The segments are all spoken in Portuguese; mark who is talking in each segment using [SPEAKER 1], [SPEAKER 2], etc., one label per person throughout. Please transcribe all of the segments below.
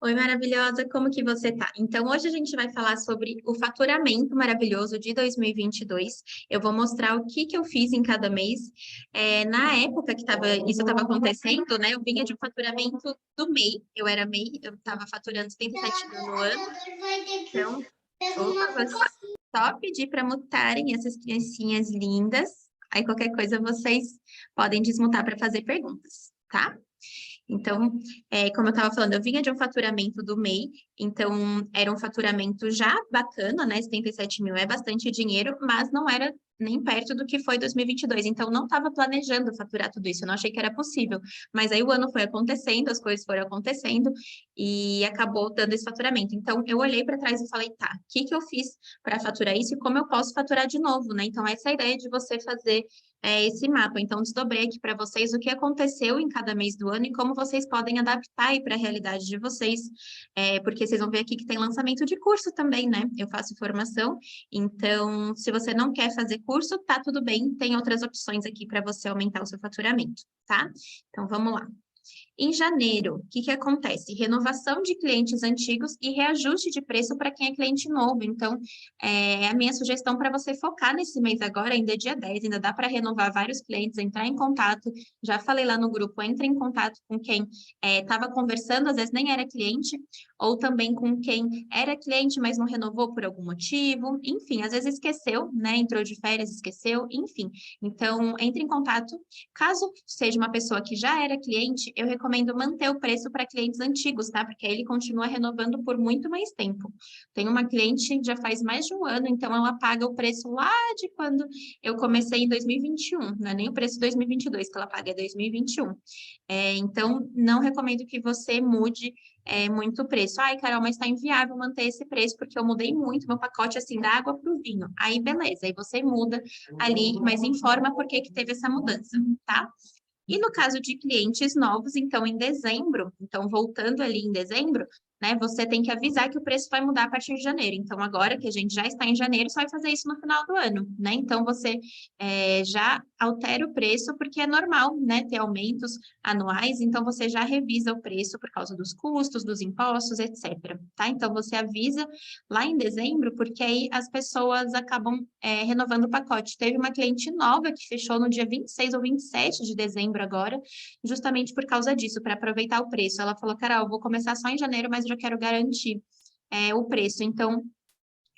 [SPEAKER 1] Oi, maravilhosa, como que você tá? Então, hoje a gente vai falar sobre o faturamento maravilhoso de 2022. Eu vou mostrar o que que eu fiz em cada mês. Na época que isso estava acontecendo, né? Eu vinha de um faturamento do MEI, eu era MEI, eu estava faturando 77 mil no ano. Então, opa, vou só pedir para mutarem essas criancinhas lindas. Aí, qualquer coisa, vocês podem desmutar para fazer perguntas, tá? Então, como eu estava falando, eu vinha de um faturamento do MEI, então era um faturamento já bacana, né? 77 mil é bastante dinheiro, mas não era nem perto do que foi 2022. Então, não estava planejando faturar tudo isso, eu não achei que era possível. Mas aí o ano foi acontecendo, as coisas foram acontecendo e acabou dando esse faturamento. Então, eu olhei para trás e falei, tá, o que que eu fiz para faturar isso e como eu posso faturar de novo, né? Então, essa é a ideia de você fazer esse mapa. Então, desdobrei aqui para vocês o que aconteceu em cada mês do ano e como vocês podem adaptar aí para a realidade de vocês, porque vocês vão ver aqui que tem lançamento de curso também, né? Eu faço formação, então, se você não quer fazer curso, tá tudo bem, tem outras opções aqui para você aumentar o seu faturamento, tá? Então, vamos lá. Em janeiro, o que que acontece? Renovação de clientes antigos e reajuste de preço para quem é cliente novo. Então, a minha sugestão para você focar nesse mês agora, ainda é dia 10, ainda dá para renovar vários clientes, entrar em contato. Já falei lá no grupo, entre em contato com quem estava conversando, às vezes nem era cliente, ou também com quem era cliente, mas não renovou por algum motivo. Enfim, às vezes esqueceu, né? Entrou de férias, esqueceu, enfim. Então, entre em contato. Caso seja uma pessoa que já era cliente, eu recomendo manter o preço para clientes antigos, tá? Porque aí ele continua renovando por muito mais tempo. Tem uma cliente já faz mais de um ano, então ela paga o preço lá de quando eu comecei em 2021, não é nem o preço de 2022 que ela paga, é 2021. Então, não recomendo que você mude muito o preço. Ai, Carol, mas está inviável manter esse preço, porque eu mudei muito meu pacote, assim, da água para o vinho. Aí, beleza, aí você muda ali, mas informa por que que teve essa mudança, tá? E no caso de clientes novos, então em dezembro, então voltando ali em dezembro, né, você tem que avisar que o preço vai mudar a partir de janeiro. Então, agora que a gente já está em janeiro, só vai fazer isso no final do ano, né? Então, você já altera o preço, porque é normal, né, ter aumentos anuais, então você já revisa o preço por causa dos custos, dos impostos, etc. Tá? Então, você avisa lá em dezembro, porque aí as pessoas acabam renovando o pacote. Teve uma cliente nova que fechou no dia 26 ou 27 de dezembro agora, justamente por causa disso, para aproveitar o preço. Ela falou, Carol, vou começar só em janeiro, mas eu já quero garantir o preço. Então,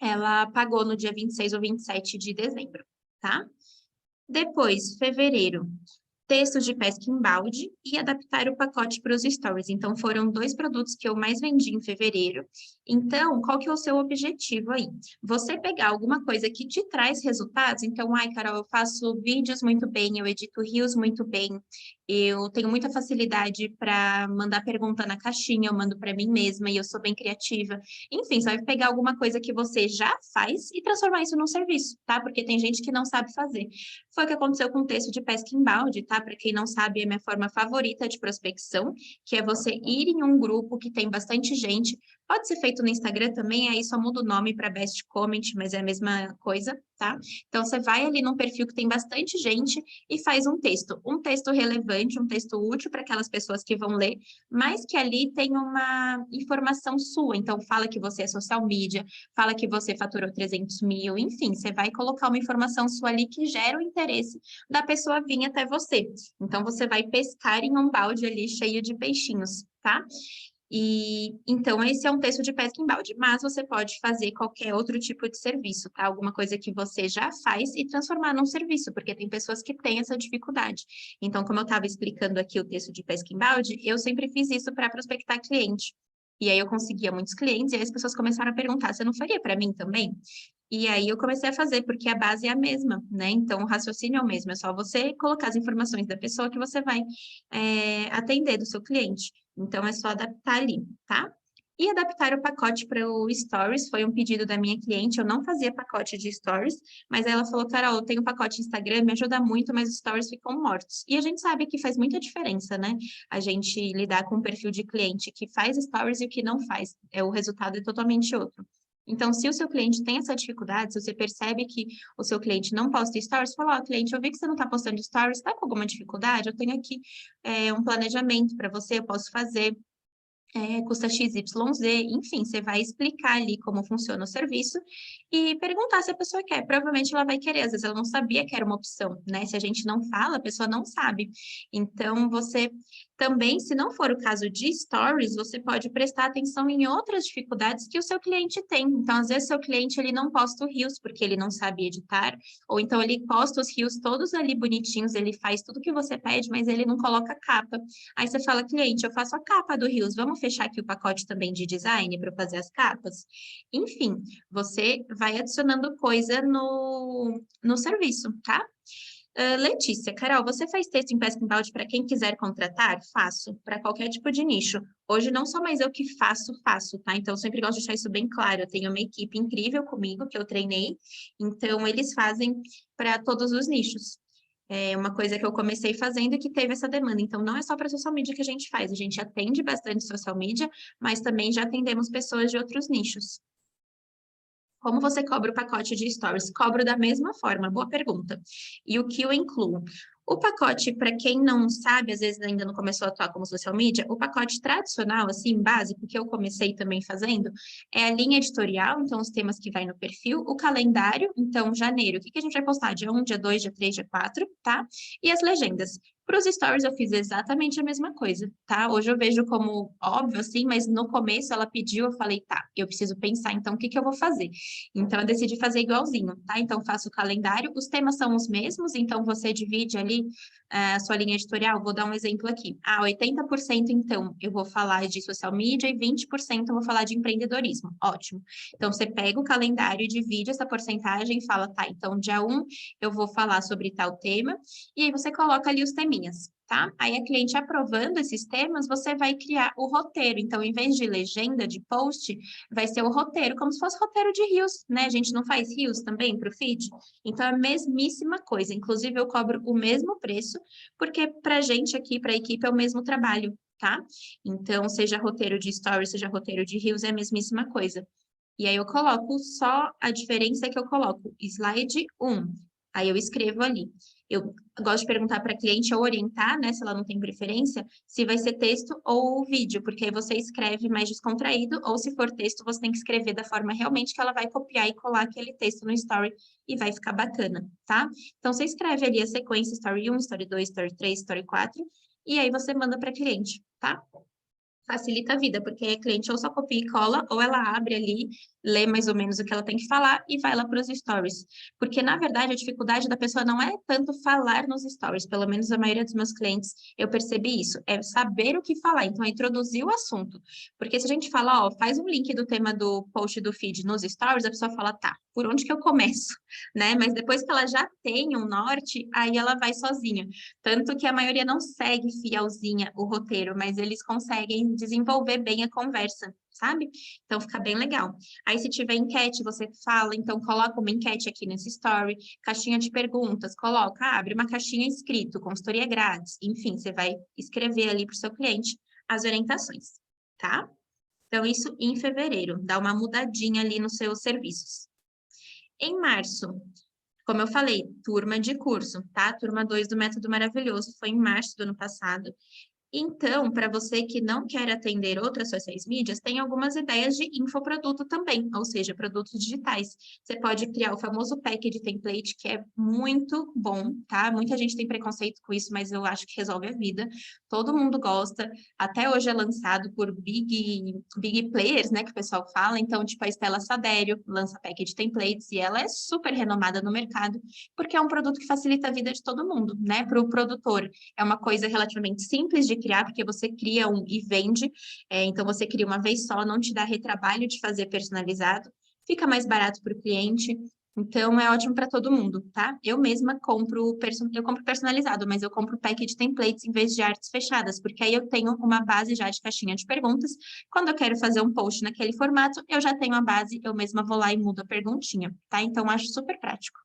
[SPEAKER 1] ela pagou no dia 26 ou 27 de dezembro, tá? Depois, fevereiro, textos de pesca em balde e adaptar o pacote para os stories. Então, foram dois produtos que eu mais vendi em fevereiro. Então, qual que é o seu objetivo aí? Você pegar alguma coisa que te traz resultados. Então, ai, Carol, eu faço vídeos muito bem, eu edito reels muito bem, eu tenho muita facilidade para mandar pergunta na caixinha, eu mando para mim mesma e eu sou bem criativa. Enfim, você vai pegar alguma coisa que você já faz e transformar isso num serviço, tá? Porque tem gente que não sabe fazer. Foi o que aconteceu com o texto de pesca em balde, tá? Para quem não sabe, é minha forma favorita de prospecção, que é você ir em um grupo que tem bastante gente. Pode ser feito no Instagram também, aí só muda o nome para Best Comment, mas é a mesma coisa, tá? Então, você vai ali num perfil que tem bastante gente e faz um texto relevante, um texto útil para aquelas pessoas que vão ler, mas que ali tem uma informação sua. Então, fala que você é social media, fala que você faturou 300 mil, enfim, você vai colocar uma informação sua ali que gera o interesse da pessoa vir até você. Então, você vai pescar em um balde ali cheio de peixinhos, tá? E então esse é um texto de pesca em balde, mas você pode fazer qualquer outro tipo de serviço, tá? Alguma coisa que você já faz e transformar num serviço, porque tem pessoas que têm essa dificuldade. Então, como eu estava explicando aqui o texto de pesca em balde, eu sempre fiz isso para prospectar cliente. E aí eu conseguia muitos clientes, e aí as pessoas começaram a perguntar: você não faria para mim também? E aí eu comecei a fazer, porque a base é a mesma, né? Então o raciocínio é o mesmo, é só você colocar as informações da pessoa que você vai atender do seu cliente. Então, é só adaptar ali, tá? E adaptar o pacote para o Stories foi um pedido da minha cliente. Eu não fazia pacote de Stories, mas ela falou, Carol, eu tenho um pacote Instagram, me ajuda muito, mas os Stories ficam mortos. E a gente sabe que faz muita diferença, né? A gente lidar com um perfil de cliente que faz Stories e o que não faz. O resultado é totalmente outro. Então, se o seu cliente tem essa dificuldade, se você percebe que o seu cliente não posta stories, fala, ó, cliente, eu vi que você não está postando stories, está com alguma dificuldade? Eu tenho aqui um planejamento para você, eu posso fazer. custa XYZ, enfim, você vai explicar ali como funciona o serviço e perguntar se a pessoa quer. Provavelmente ela vai querer, às vezes ela não sabia que era uma opção, né? Se a gente não fala, a pessoa não sabe. Então, você também, se não for o caso de stories, você pode prestar atenção em outras dificuldades que o seu cliente tem. Então, às vezes, seu cliente ele não posta o Reels porque ele não sabe editar, ou então ele posta os Reels todos ali bonitinhos, ele faz tudo que você pede, mas ele não coloca capa. Aí você fala, cliente, eu faço a capa do Reels, vamos fechar aqui o pacote também de design para fazer as capas? Enfim, você vai adicionando coisa no serviço, tá? Letícia, Carol, você faz texto em pesca em balde para quem quiser contratar? Faço, para qualquer tipo de nicho. Hoje não sou mais eu que faço, tá? Então, eu sempre gosto de deixar isso bem claro. Eu tenho uma equipe incrível comigo, que eu treinei, então eles fazem para todos os nichos. É uma coisa que eu comecei fazendo e que teve essa demanda. Então, não é só para social media que a gente atende bastante social media, mas também já atendemos pessoas de outros nichos. Como você cobra o pacote de stories? Cobro da mesma forma, boa pergunta. E o que eu incluo? O pacote, para quem não sabe, às vezes ainda não começou a atuar como social media, o pacote tradicional, assim, básico, que eu comecei também fazendo, é a linha editorial, então os temas que vai no perfil, o calendário, então janeiro, o que que a gente vai postar? Dia 1, dia 2, dia 3, dia 4, tá? E as legendas. Para os stories eu fiz exatamente a mesma coisa, tá? Hoje eu vejo como óbvio, assim, mas no começo ela pediu, eu falei, tá, eu preciso pensar, então, o que que eu vou fazer? Então, eu decidi fazer igualzinho, tá? Então, faço o calendário, os temas são os mesmos, então você divide ali a sua linha editorial. Vou dar um exemplo aqui. 80% então eu vou falar de social media e 20% eu vou falar de empreendedorismo. Ótimo. Então, você pega o calendário e divide essa porcentagem e fala, tá, então dia 1 eu vou falar sobre tal tema, e aí você coloca ali os teminhas. Tá? Aí a cliente aprovando esses temas, você vai criar o roteiro. Então, em vez de legenda de post, vai ser o roteiro, como se fosse roteiro de Reels, né? A gente não faz Reels também para o feed? Então, é a mesmíssima coisa. Inclusive, eu cobro o mesmo preço, porque para a gente aqui, para a equipe, é o mesmo trabalho, tá? Então, seja roteiro de stories, seja roteiro de Reels, é a mesmíssima coisa. E aí eu coloco só a diferença que eu coloco, slide 1. Aí eu escrevo ali. Eu gosto de perguntar para a cliente ou orientar, né, se ela não tem preferência, se vai ser texto ou vídeo, porque aí você escreve mais descontraído, ou se for texto, você tem que escrever da forma realmente que ela vai copiar e colar aquele texto no story e vai ficar bacana, tá? Então você escreve ali a sequência story 1, story 2, story 3, story 4, e aí você manda para a cliente, tá? Facilita a vida, porque a cliente ou só copia e cola, ou ela abre ali, lê mais ou menos o que ela tem que falar e vai lá para os stories. Porque, na verdade, a dificuldade da pessoa não é tanto falar nos stories, pelo menos a maioria dos meus clientes, eu percebi isso, é saber o que falar, então é introduzir o assunto. Porque se a gente fala, ó, faz um link do tema do post do feed nos stories, a pessoa fala, tá, por onde que eu começo? Né? Mas depois que ela já tem um norte, aí ela vai sozinha. Tanto que a maioria não segue fielzinha o roteiro, mas eles conseguem desenvolver bem a conversa, sabe? Então fica bem legal. Aí, se tiver enquete, você fala, então coloca uma enquete aqui nesse story, caixinha de perguntas, coloca, abre uma caixinha escrito, consultoria grátis, enfim, você vai escrever ali para o seu cliente as orientações, tá? Então, isso em fevereiro, dá uma mudadinha ali nos seus serviços. Em março, como eu falei, turma de curso, tá? Turma 2 do Método Maravilhoso foi em março do ano passado. Então, para você que não quer atender outras sociais mídias, tem algumas ideias de infoproduto também, ou seja, produtos digitais. Você pode criar o famoso pack de template, que é muito bom, tá? Muita gente tem preconceito com isso, mas eu acho que resolve a vida. Todo mundo gosta. Até hoje é lançado por big players, né, que o pessoal fala. Então, tipo, a Estela Sadério lança pack de templates e ela é super renomada no mercado, porque é um produto que facilita a vida de todo mundo, né? Para o produtor é uma coisa relativamente simples de criar, porque você cria um e vende, então você cria uma vez só, não te dá retrabalho de fazer personalizado, fica mais barato para o cliente, então é ótimo para todo mundo, tá? Eu mesma compro, eu compro personalizado, mas eu compro pack de templates em vez de artes fechadas, porque aí eu tenho uma base já de caixinha de perguntas. Quando eu quero fazer um post naquele formato, eu já tenho a base, eu mesma vou lá e mudo a perguntinha, tá? Então acho super prático.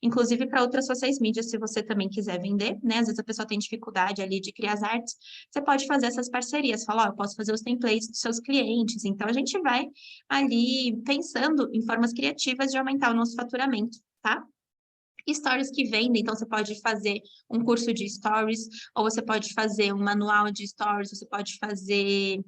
[SPEAKER 1] Inclusive para outras sociais mídias, se você também quiser vender, né? Às vezes a pessoa tem dificuldade ali de criar as artes, você pode fazer essas parcerias, falar, ó, eu posso fazer os templates dos seus clientes. Então a gente vai ali pensando em formas criativas de aumentar o nosso faturamento, tá? Stories que vendem, então você pode fazer um curso de stories, ou você pode fazer um manual de stories, você pode fazer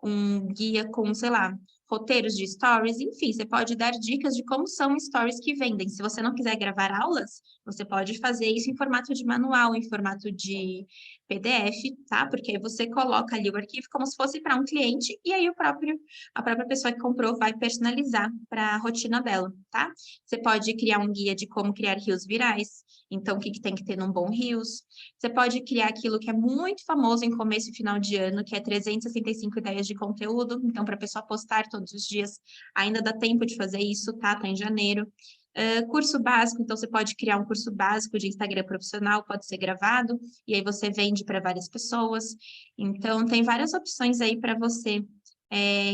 [SPEAKER 1] um guia com, sei lá, roteiros de stories, enfim, você pode dar dicas de como são stories que vendem. Se você não quiser gravar aulas, você pode fazer isso em formato de manual, em formato de PDF, tá? Porque aí você coloca ali o arquivo como se fosse para um cliente e aí a própria pessoa que comprou vai personalizar para a rotina dela, tá? Você pode criar um guia de como criar reels virais, então o que que tem que ter num bom reels. Você pode criar aquilo que é muito famoso em começo e final de ano, que é 365 ideias de conteúdo. Então, para a pessoa postar todos os dias, ainda dá tempo de fazer isso, tá? Tá em janeiro. Curso básico, então você pode criar um curso básico de Instagram profissional, pode ser gravado, e aí você vende para várias pessoas. Então, tem várias opções aí para você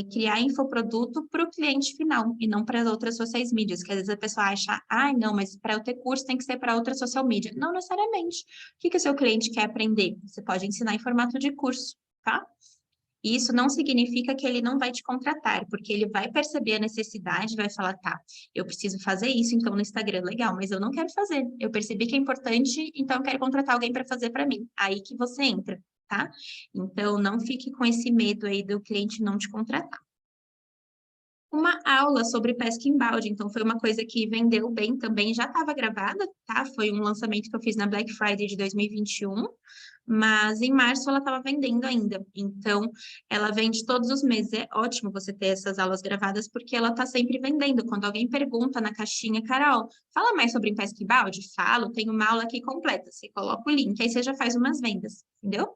[SPEAKER 1] criar infoproduto para o cliente final e não para outras sociais mídias, que às vezes a pessoa acha, ah, não, mas para eu ter curso tem que ser para outra social media. Não necessariamente. O que que o seu cliente quer aprender? Você pode ensinar em formato de curso, tá? E isso não significa que ele não vai te contratar, porque ele vai perceber a necessidade, vai falar, tá, eu preciso fazer isso, então no Instagram, legal, mas eu não quero fazer. Eu percebi que é importante, então eu quero contratar alguém para fazer para mim. Aí que você entra, tá? Então não fique com esse medo aí do cliente não te contratar. Uma aula sobre pesca em balde, então foi uma coisa que vendeu bem também, já estava gravada, tá? Foi um lançamento que eu fiz na Black Friday de 2021, mas em março ela estava vendendo ainda. Então, ela vende todos os meses. É ótimo você ter essas aulas gravadas, porque ela está sempre vendendo. Quando alguém pergunta na caixinha, Carol, fala mais sobre pesca em balde? Falo, tem uma aula aqui completa. Você coloca o link, aí você já faz umas vendas, entendeu?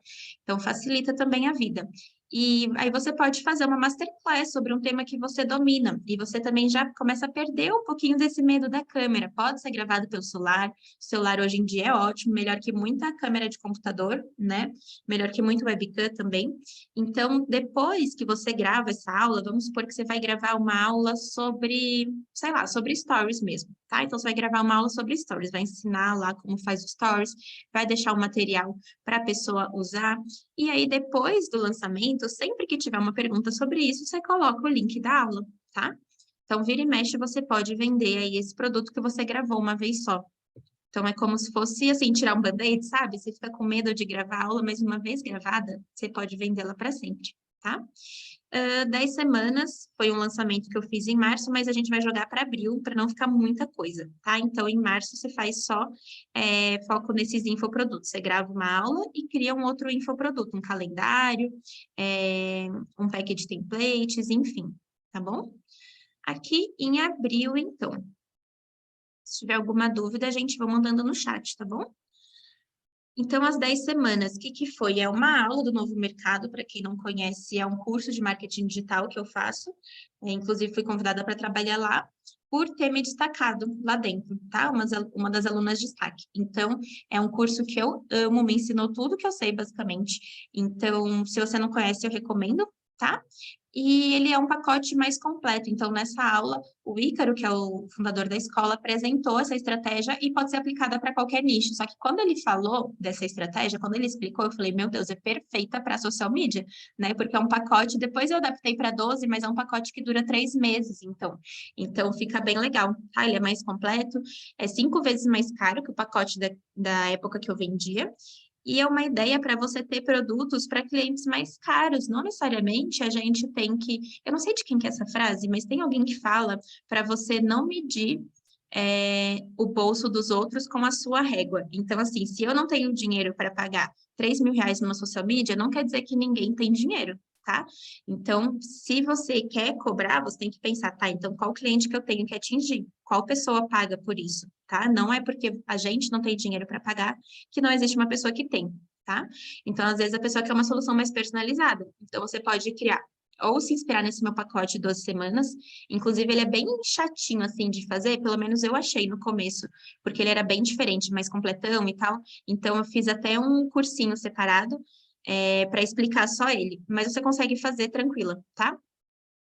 [SPEAKER 1] Então, facilita também a vida. E aí você pode fazer uma masterclass sobre um tema que você domina. E você também já começa a perder um pouquinho desse medo da câmera. Pode ser gravado pelo celular. O celular hoje em dia é ótimo, melhor que muita câmera de computador, né? Melhor que muito webcam também. Então, depois que você grava essa aula, vamos supor que você vai gravar uma aula sobre, sei lá, sobre stories mesmo, tá? Então, você vai gravar uma aula sobre stories, vai ensinar lá como faz stories, vai deixar o material para a pessoa usar. E aí, depois do lançamento, sempre que tiver uma pergunta sobre isso, você coloca o link da aula, tá? Então, vira e mexe, você pode vender aí esse produto que você gravou uma vez só. Então, é como se fosse, assim, tirar um band-aid, sabe? Você fica com medo de gravar a aula, mas uma vez gravada, você pode vendê-la para sempre, tá? 10 semanas foi um lançamento que eu fiz em março, mas a gente vai jogar para abril para não ficar muita coisa, tá? Então, em março você faz só foco nesses infoprodutos. Você grava uma aula e cria um outro infoproduto, um calendário, um pack de templates, enfim, tá bom? Aqui em abril, então. Se tiver alguma dúvida, a gente vai mandando no chat, tá bom? Então, as 10 semanas, o que que foi? É uma aula do Novo Mercado, para quem não conhece, é um curso de marketing digital que eu faço. Inclusive, fui convidada para trabalhar lá por ter me destacado lá dentro, tá? Uma das alunas de destaque. Então, é um curso que eu amo, me ensinou tudo que eu sei, basicamente. Então, se você não conhece, eu recomendo, tá? E ele é um pacote mais completo. Então, nessa aula, o Ícaro, que é o fundador da escola, apresentou essa estratégia e pode ser aplicada para qualquer nicho. Só que quando ele falou dessa estratégia, quando ele explicou, eu falei, meu Deus, é perfeita para social media, né? Porque é um pacote, depois eu adaptei para 12, mas é um pacote que dura 3 meses, então fica bem legal, tá? Ele é mais completo, é 5 vezes mais caro que o pacote da época que eu vendia. E é uma ideia para você ter produtos para clientes mais caros. Não necessariamente a gente tem que. Eu não sei de quem que é essa frase, mas tem alguém que fala para você não medir o bolso dos outros com a sua régua. Então, assim, se eu não tenho dinheiro para pagar R$ 3.000 numa social media, não quer dizer que ninguém tem dinheiro, tá? Então, se você quer cobrar, você tem que pensar, tá? Então, qual cliente que eu tenho que atingir? Qual pessoa paga por isso, tá? Não é porque a gente não tem dinheiro para pagar que não existe uma pessoa que tem, tá? Então, às vezes, a pessoa quer uma solução mais personalizada. Então, você pode criar ou se inspirar nesse meu pacote de 12 semanas. Inclusive, ele é bem chatinho, assim, de fazer, pelo menos eu achei no começo, porque ele era bem diferente, mais completão e tal. Então, eu fiz até um cursinho separado para explicar só ele. Mas você consegue fazer tranquila, tá?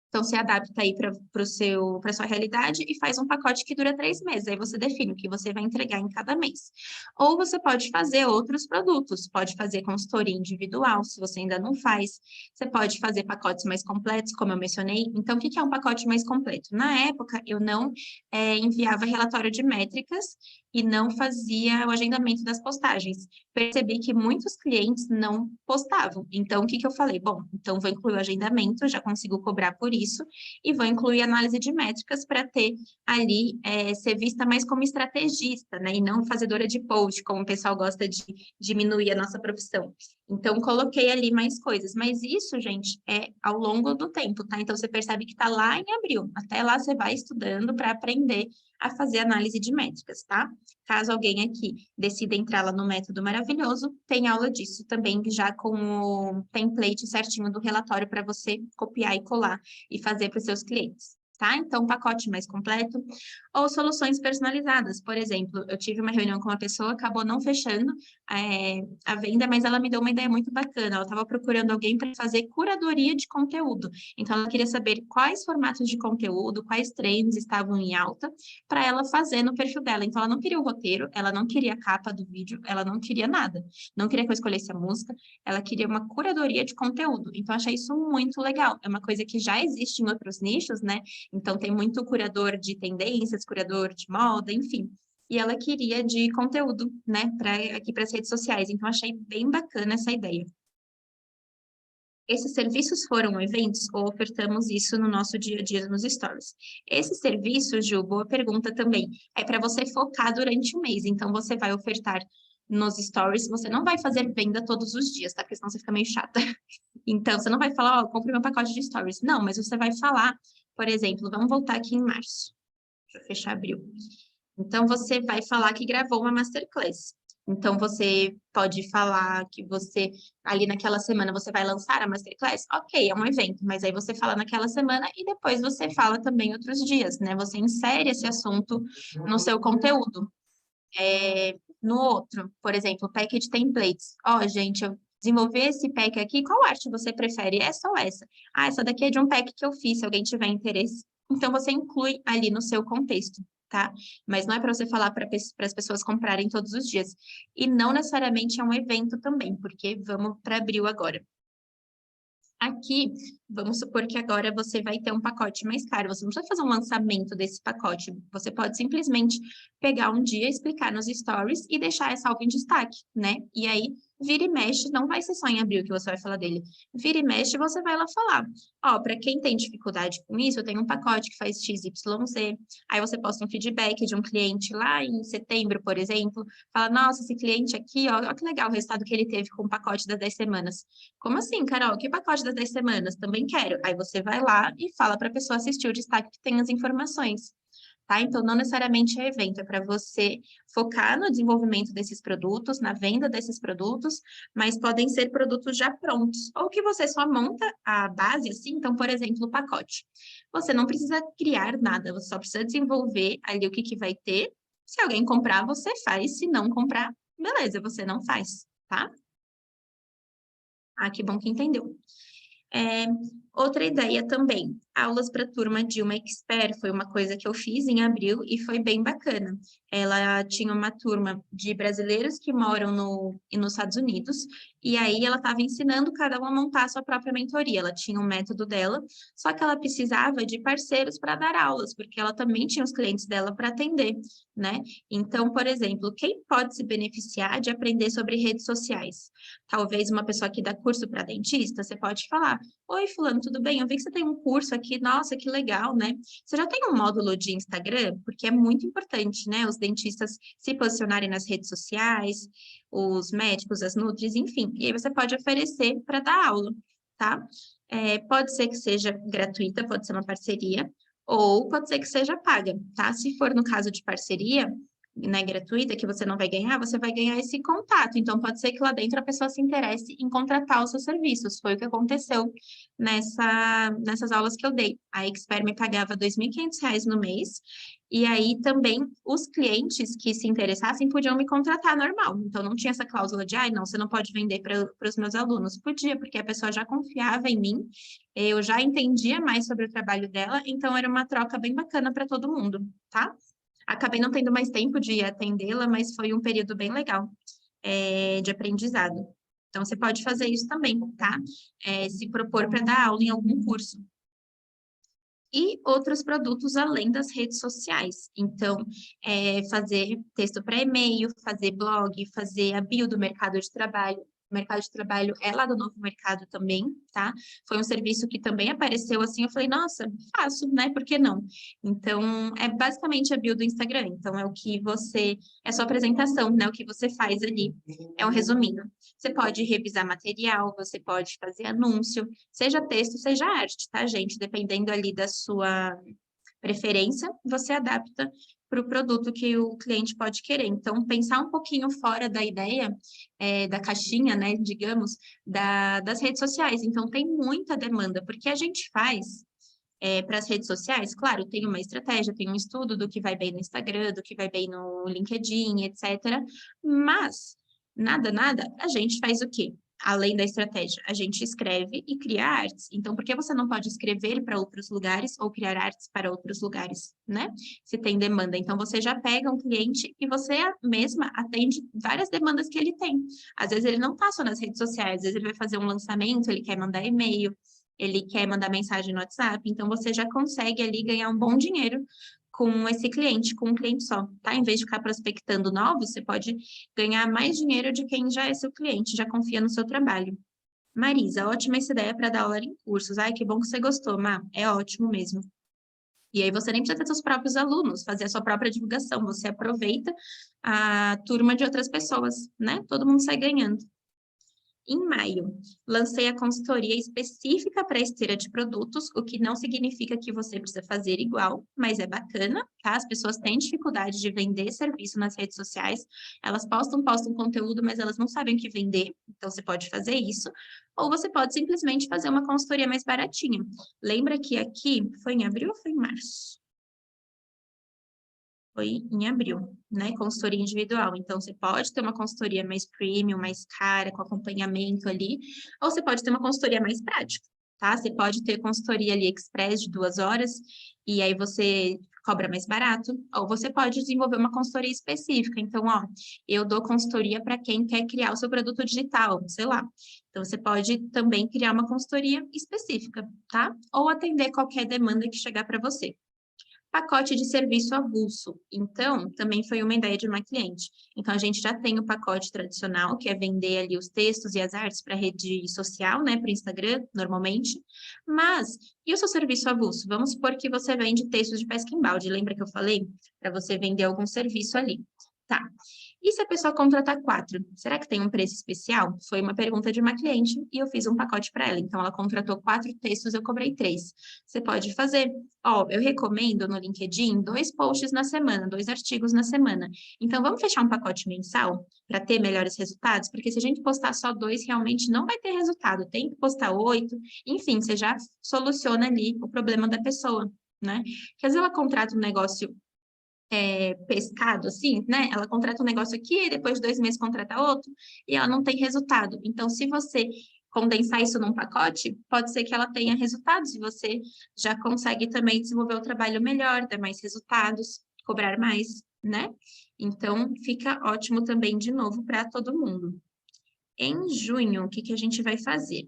[SPEAKER 1] Então, você adapta aí para a sua realidade e faz um pacote que dura 3 meses. Aí você define o que você vai entregar em cada mês. Ou você pode fazer outros produtos, pode fazer consultoria individual, se você ainda não faz. Você pode fazer pacotes mais completos, como eu mencionei. Então, o que que é um pacote mais completo? Na época, eu não enviava relatório de métricas e não fazia o agendamento das postagens. Percebi que muitos clientes não postavam. Então, o que que eu falei? Bom, então vou incluir o agendamento, já consigo cobrar por isso, e vou incluir análise de métricas para ter ali, ser vista mais como estrategista, né? E não fazedora de post, como o pessoal gosta de diminuir a nossa profissão. Então, coloquei ali mais coisas. Mas isso, gente, é ao longo do tempo, tá? Então, você percebe que está lá em abril. Até lá você vai estudando para aprender a fazer análise de métricas, tá? Caso alguém aqui decida entrar lá no Método Maravilhoso, tem aula disso também, já com o template certinho do relatório para você copiar e colar e fazer para os seus clientes. Tá? Então, pacote mais completo ou soluções personalizadas. Por exemplo, eu tive uma reunião com uma pessoa, acabou não fechando a venda, mas ela me deu uma ideia muito bacana. Ela estava procurando alguém para fazer curadoria de conteúdo. Então, ela queria saber quais formatos de conteúdo, quais trends estavam em alta, para ela fazer no perfil dela. Então, ela não queria o roteiro, ela não queria a capa do vídeo, ela não queria nada. Não queria que eu escolhesse a música, ela queria uma curadoria de conteúdo. Então, achei isso muito legal. É uma coisa que já existe em outros nichos, né? Então, tem muito curador de tendências, curador de moda, enfim. E ela queria de conteúdo, né, aqui para as redes sociais. Então, achei bem bacana essa ideia. Esses serviços foram eventos ou ofertamos isso no nosso dia a dia nos stories? Esses serviços, Ju, boa pergunta também, é para você focar durante o mês. Então, você vai ofertar nos stories, você não vai fazer venda todos os dias, tá? Porque senão você fica meio chata. Então, você não vai falar, ó, compre meu pacote de stories. Não, mas você vai falar, por exemplo, vamos voltar aqui em março. Deixa eu fechar abril. Então, você vai falar que gravou uma masterclass. Então, você pode falar que você, ali naquela semana, você vai lançar a masterclass? Ok, é um evento, mas aí você fala naquela semana e depois você fala também outros dias, né? Você insere esse assunto no seu conteúdo. No outro, por exemplo, pack de templates. Ó, gente, eu desenvolvi esse pack aqui, qual arte você prefere? Essa ou essa? Ah, essa daqui é de um pack que eu fiz, se alguém tiver interesse. Então, você inclui ali no seu contexto, tá? Mas não é para você falar para as pessoas comprarem todos os dias. E não necessariamente é um evento também, porque vamos para abril agora. Aqui, vamos supor que agora você vai ter um pacote mais caro. Você não precisa fazer um lançamento desse pacote. Você pode simplesmente pegar um dia, explicar nos stories e deixar essa salvo em destaque, né? E aí, vira e mexe, não vai ser só em abril que você vai falar dele. Vira e mexe, você vai lá falar. Ó, para quem tem dificuldade com isso, eu tenho um pacote que faz XYZ. Aí você posta um feedback de um cliente lá em setembro, por exemplo. Fala, nossa, esse cliente aqui, ó que legal o resultado que ele teve com o pacote das 10 semanas. Como assim, Carol? Que pacote das 10 semanas? Também quero. Aí você vai lá e fala para a pessoa assistir o destaque que tem as informações. Tá? Então, não necessariamente é evento, é para você focar no desenvolvimento desses produtos, na venda desses produtos, mas podem ser produtos já prontos, ou que você só monta a base assim, então, por exemplo, o pacote. Você não precisa criar nada, você só precisa desenvolver ali o que que vai ter. Se alguém comprar, você faz, se não comprar, beleza, você não faz, tá? Ah, que bom que entendeu. É, outra ideia também, aulas para a turma de uma expert, foi uma coisa que eu fiz em abril e foi bem bacana. Ela tinha uma turma de brasileiros que moram nos Estados Unidos, e aí ela estava ensinando cada um a montar a sua própria mentoria. Ela tinha um método dela, só que ela precisava de parceiros para dar aulas, porque ela também tinha os clientes dela para atender, né? Então, por exemplo, quem pode se beneficiar de aprender sobre redes sociais? Talvez uma pessoa que dá curso para dentista, você pode falar: oi, fulano, tudo bem? Eu vi que você tem um curso aqui, nossa, que legal, né? Você já tem um módulo de Instagram? Porque é muito importante, né? Os dentistas se posicionarem nas redes sociais, os médicos, as nutris, enfim. E aí você pode oferecer para dar aula, tá? Pode ser que seja gratuita, pode ser uma parceria, ou pode ser que seja paga, tá? Se for no caso de parceria, né, gratuita, que você não vai ganhar, você vai ganhar esse contato. Então, pode ser que lá dentro a pessoa se interesse em contratar os seus serviços. Foi o que aconteceu nessas aulas que eu dei. A Expert me pagava R$ 2.500 no mês E aí também os clientes que se interessassem podiam me contratar normal. Então não tinha essa cláusula de, ai, não, você não pode vender para os meus alunos. Podia, porque a pessoa já confiava em mim, eu já entendia mais sobre o trabalho dela, então era uma troca bem bacana para todo mundo, tá? Acabei não tendo mais tempo de atendê-la, mas foi um período bem legal, de aprendizado. Então, você pode fazer isso também, tá? Se propor para dar aula em algum curso. E outros produtos além das redes sociais. Então, fazer texto para e-mail, fazer blog, fazer a bio do mercado de trabalho. O mercado de trabalho é lá do Novo Mercado também, tá? Foi um serviço que também apareceu assim, eu falei, nossa, faço, né? Por que não? Então, é basicamente a bio do Instagram. Então, é o que você, é a sua apresentação, né? O que você faz ali. É um resuminho. Você pode revisar material, você pode fazer anúncio, seja texto, seja arte, tá, gente? Dependendo ali da sua preferência, você adapta para o produto que o cliente pode querer. Então, pensar um pouquinho fora da ideia, da caixinha, né, digamos, das redes sociais. Então, tem muita demanda, porque a gente faz para as redes sociais, claro, tem uma estratégia, tem um estudo do que vai bem no Instagram, do que vai bem no LinkedIn, etc. Mas, nada, a gente faz o quê? Além da estratégia, a gente escreve e cria artes. Então, por que você não pode escrever para outros lugares ou criar artes para outros lugares, né? Se tem demanda. Então, você já pega um cliente e você mesma atende várias demandas que ele tem. Às vezes, ele não está só nas redes sociais, às vezes, ele vai fazer um lançamento, ele quer mandar e-mail, ele quer mandar mensagem no WhatsApp, então você já consegue ali ganhar um bom dinheiro com esse cliente, com um cliente só, tá? Em vez de ficar prospectando novos, você pode ganhar mais dinheiro de quem já é seu cliente, já confia no seu trabalho. Marisa, ótima essa ideia para dar aula em cursos. Ai, que bom que você gostou, Má. É ótimo mesmo. E aí você nem precisa ter seus próprios alunos, fazer a sua própria divulgação. Você aproveita a turma de outras pessoas, né? Todo mundo sai ganhando. Em maio, lancei a consultoria específica para esteira de produtos, o que não significa que você precisa fazer igual, mas é bacana, tá? As pessoas têm dificuldade de vender serviço nas redes sociais, elas postam conteúdo, mas elas não sabem o que vender, então você pode fazer isso, ou você pode simplesmente fazer uma consultoria mais baratinha. Lembra que aqui foi em abril ou foi em março? Foi em abril, né? Consultoria individual. Então, você pode ter uma consultoria mais premium, mais cara, com acompanhamento ali, ou você pode ter uma consultoria mais prática, tá? Você pode ter consultoria ali express de 2 horas, e aí você cobra mais barato, ou você pode desenvolver uma consultoria específica. Então, ó, eu dou consultoria para quem quer criar o seu produto digital, sei lá. Então, você pode também criar uma consultoria específica, tá? Ou atender qualquer demanda que chegar para você. Pacote de serviço avulso. Então, também foi uma ideia de uma cliente. Então, a gente já tem o pacote tradicional, que é vender ali os textos e as artes para a rede social, né, para o Instagram, normalmente. Mas, e o seu serviço avulso? Vamos supor que você vende textos de pesca em balde. Lembra que eu falei? Para você vender algum serviço ali. Tá. E se a pessoa contratar 4? Será que tem um preço especial? Foi uma pergunta de uma cliente e eu fiz um pacote para ela. Então, ela contratou 4 textos, eu cobrei 3. Você pode fazer. Ó, eu recomendo no LinkedIn 2 posts na semana, 2 artigos na semana. Então, vamos fechar um pacote mensal para ter melhores resultados? Porque se a gente postar só 2, realmente não vai ter resultado. Tem que postar 8. Enfim, você já soluciona ali o problema da pessoa, né? Porque às vezes ela contrata um negócio pescado, assim, né? Ela contrata um negócio aqui e depois de 2 meses contrata outro e ela não tem resultado. Então, se você condensar isso num pacote, pode ser que ela tenha resultados e você já consegue também desenvolver o trabalho melhor, dar mais resultados, cobrar mais, né? Então, fica ótimo também de novo para todo mundo. Em junho, o que que a gente vai fazer?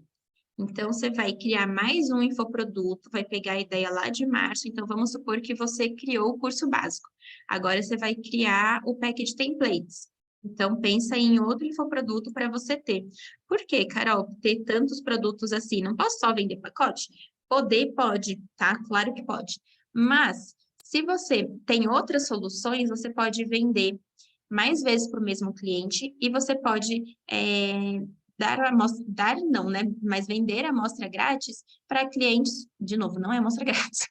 [SPEAKER 1] Então, você vai criar mais um infoproduto, vai pegar a ideia lá de março. Então, vamos supor que você criou o curso básico. Agora, você vai criar o pack de templates. Então, pensa em outro infoproduto para você ter. Por quê, Carol? Ter tantos produtos assim? Não posso só vender pacote? Poder, pode, tá? Claro que pode. Mas, se você tem outras soluções, você pode vender mais vezes para o mesmo cliente e você pode dar a amostra, dar não, né? Mas vender a amostra grátis para clientes, de novo, não é amostra grátis.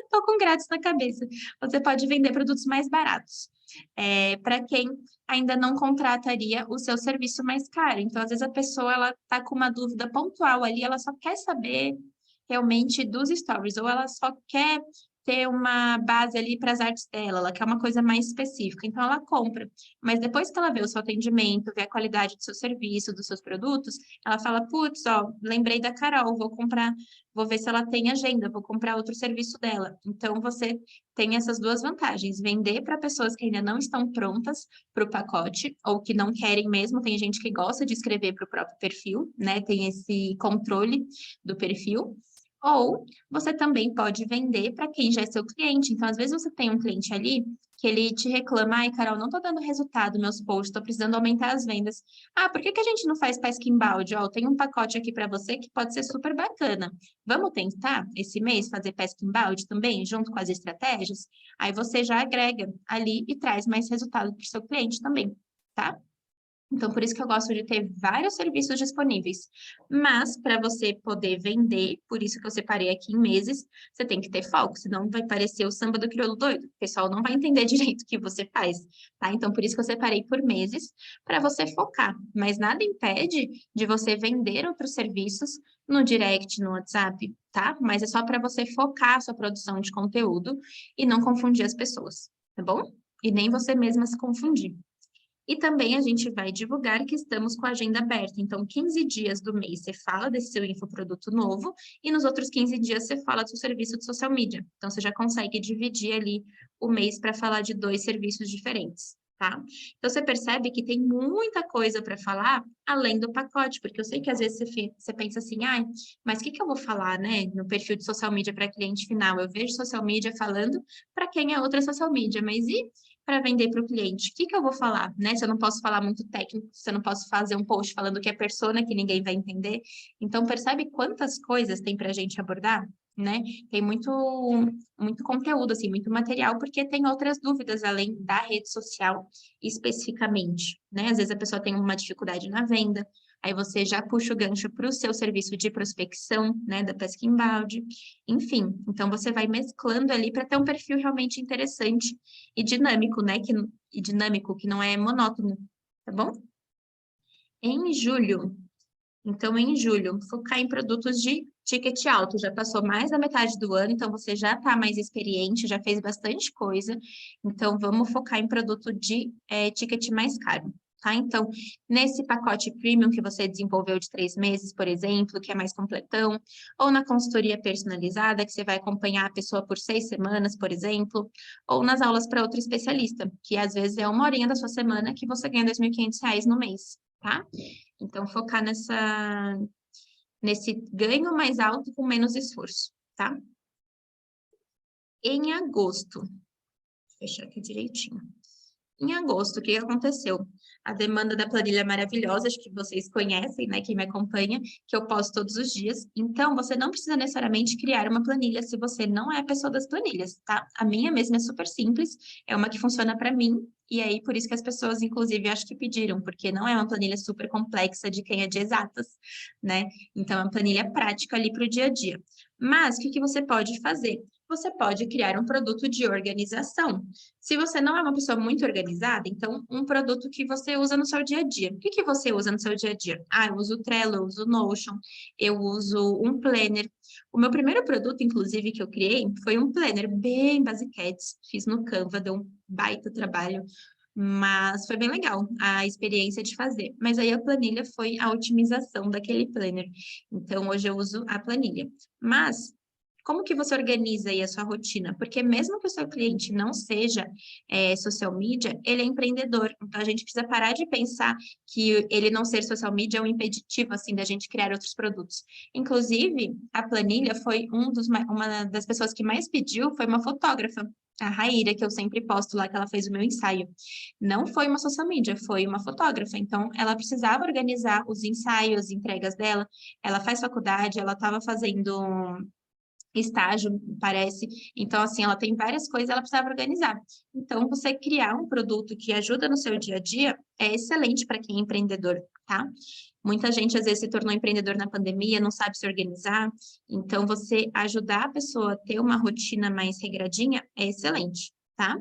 [SPEAKER 1] Estou com grátis na cabeça. Você pode vender produtos mais baratos. Para quem ainda não contrataria o seu serviço mais caro. Então, às vezes a pessoa ela está com uma dúvida pontual ali, ela só quer saber realmente dos stories, ou ela só quer ter uma base ali para as artes dela, ela quer uma coisa mais específica, então ela compra. Mas depois que ela vê o seu atendimento, vê a qualidade do seu serviço, dos seus produtos, ela fala, putz, ó, lembrei da Carol, vou comprar, vou ver se ela tem agenda, vou comprar outro serviço dela. Então, você tem essas duas vantagens, vender para pessoas que ainda não estão prontas para o pacote, ou que não querem mesmo, tem gente que gosta de escrever para o próprio perfil, né? Tem esse controle do perfil. Ou você também pode vender para quem já é seu cliente. Então, às vezes você tem um cliente ali que ele te reclama, ai, Carol, não estou dando resultado meus posts, estou precisando aumentar as vendas. Ah, por que que a gente não faz pesca embalde? Ó, tem um pacote aqui para você que pode ser super bacana. Vamos tentar esse mês fazer pesca embalde também, junto com as estratégias? Aí você já agrega ali e traz mais resultado para o seu cliente também, tá? Então, por isso que eu gosto de ter vários serviços disponíveis. Mas, para você poder vender, por isso que eu separei aqui em meses, você tem que ter foco, senão vai parecer o samba do crioulo doido. O pessoal não vai entender direito o que você faz, tá? Então, por isso que eu separei por meses, para você focar. Mas nada impede de você vender outros serviços no direct, no WhatsApp, tá? Mas é só para você focar a sua produção de conteúdo e não confundir as pessoas, tá bom? E nem você mesma se confundir. E também a gente vai divulgar que estamos com a agenda aberta. Então, 15 dias do mês você fala desse seu infoproduto novo e nos outros 15 dias você fala do seu serviço de social media. Então, você já consegue dividir ali o mês para falar de 2 serviços diferentes, tá? Então, você percebe que tem muita coisa para falar além do pacote, porque eu sei que às vezes você pensa assim, ai, mas o que que eu vou falar, né, no perfil de social media para cliente final? Eu vejo social media falando para quem é outra social media, mas e para vender para o cliente? O que que eu vou falar, né? Se eu não posso falar muito técnico, se eu não posso fazer um post falando que é persona, que ninguém vai entender. Então, percebe quantas coisas tem para a gente abordar, né? Tem muito conteúdo, assim, muito material, porque tem outras dúvidas além da rede social especificamente, né? Às vezes a pessoa tem uma dificuldade na venda, aí você já puxa o gancho para o seu serviço de prospecção, né, da pesca embalde, enfim. Então, você vai mesclando ali para ter um perfil realmente interessante e dinâmico, né? E dinâmico, que não é monótono, tá bom? Em julho, então em julho, focar em produtos de ticket alto. Já passou mais da metade do ano, então você já está mais experiente, já fez bastante coisa. Então vamos focar em produto de ticket mais caro. Tá? Então, nesse pacote premium que você desenvolveu de 3 meses, por exemplo, que é mais completão, ou na consultoria personalizada, que você vai acompanhar a pessoa por 6 semanas, por exemplo, ou nas aulas para outro especialista, que às vezes é uma horinha da sua semana que você ganha R$ 2.500 no mês, tá? Então, focar nesse ganho mais alto com menos esforço, tá? Em agosto, vou fechar aqui direitinho. Em agosto, o que aconteceu? A demanda da planilha maravilhosa, acho que vocês conhecem, né? Quem me acompanha, que eu posto todos os dias. Então, você não precisa necessariamente criar uma planilha se você não é a pessoa das planilhas, tá? A minha mesma é super simples, é uma que funciona para mim. E aí, por isso que as pessoas, inclusive, acho que pediram, porque não é uma planilha super complexa de quem é de exatas, né? Então, é uma planilha prática ali para o dia a dia. Mas, o que que você pode fazer? Você pode criar um produto de organização. Se você não é uma pessoa muito organizada, então um produto que você usa no seu dia a dia. O que que você usa no seu dia a dia? Ah, eu uso o Trello, eu uso o Notion, eu uso um planner. O meu primeiro produto, inclusive, que eu criei foi um planner bem basiquetes. Fiz no Canva, deu um baita trabalho, mas foi bem legal a experiência de fazer. Mas aí a planilha foi a otimização daquele planner. Então, hoje eu uso a planilha. Mas como que você organiza aí a sua rotina? Porque mesmo que o seu cliente não seja social media, ele é empreendedor. Então, a gente precisa parar de pensar que ele não ser social media é um impeditivo, assim, da gente criar outros produtos. Inclusive, a planilha foi uma das pessoas que mais pediu, foi uma fotógrafa, a Raíra, que eu sempre posto lá, que ela fez o meu ensaio. Não foi uma social media, foi uma fotógrafa. Então, ela precisava organizar os ensaios, as entregas dela. Ela faz faculdade, ela estava fazendo estágio, parece. Então, assim, ela tem várias coisas, ela precisava organizar. Então, você criar um produto que ajuda no seu dia a dia é excelente para quem é empreendedor, tá? Muita gente, às vezes, se tornou empreendedor na pandemia, não sabe se organizar. Então, você ajudar a pessoa a ter uma rotina mais regradinha é excelente, tá?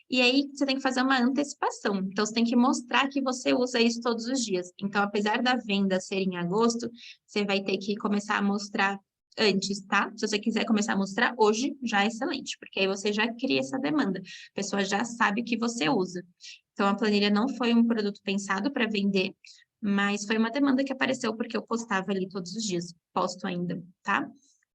[SPEAKER 1] E aí, você tem que fazer uma antecipação. Então, você tem que mostrar que você usa isso todos os dias. Então, apesar da venda ser em agosto, você vai ter que começar a mostrar antes, tá? Se você quiser começar a mostrar hoje, já é excelente, porque aí você já cria essa demanda. A pessoa já sabe o que você usa. Então, a planilha não foi um produto pensado para vender, mas foi uma demanda que apareceu porque eu postava ali todos os dias. Posto ainda, tá?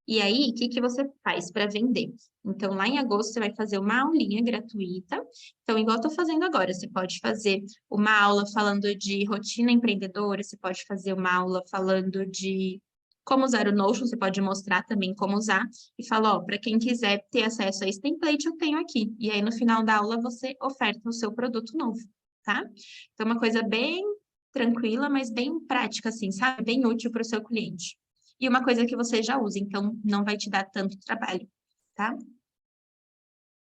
[SPEAKER 1] E aí, o que que você faz para vender? Então, lá em agosto, você vai fazer uma aulinha gratuita. Então, igual eu estou fazendo agora, você pode fazer uma aula falando de rotina empreendedora, você pode fazer uma aula falando de como usar o Notion, você pode mostrar também como usar e falar, ó, para quem quiser ter acesso a esse template, eu tenho aqui. E aí, no final da aula, você oferta o seu produto novo, tá? Então, uma coisa bem tranquila, mas bem prática, assim, sabe? Bem útil para o seu cliente. E uma coisa que você já usa, então não vai te dar tanto trabalho, tá?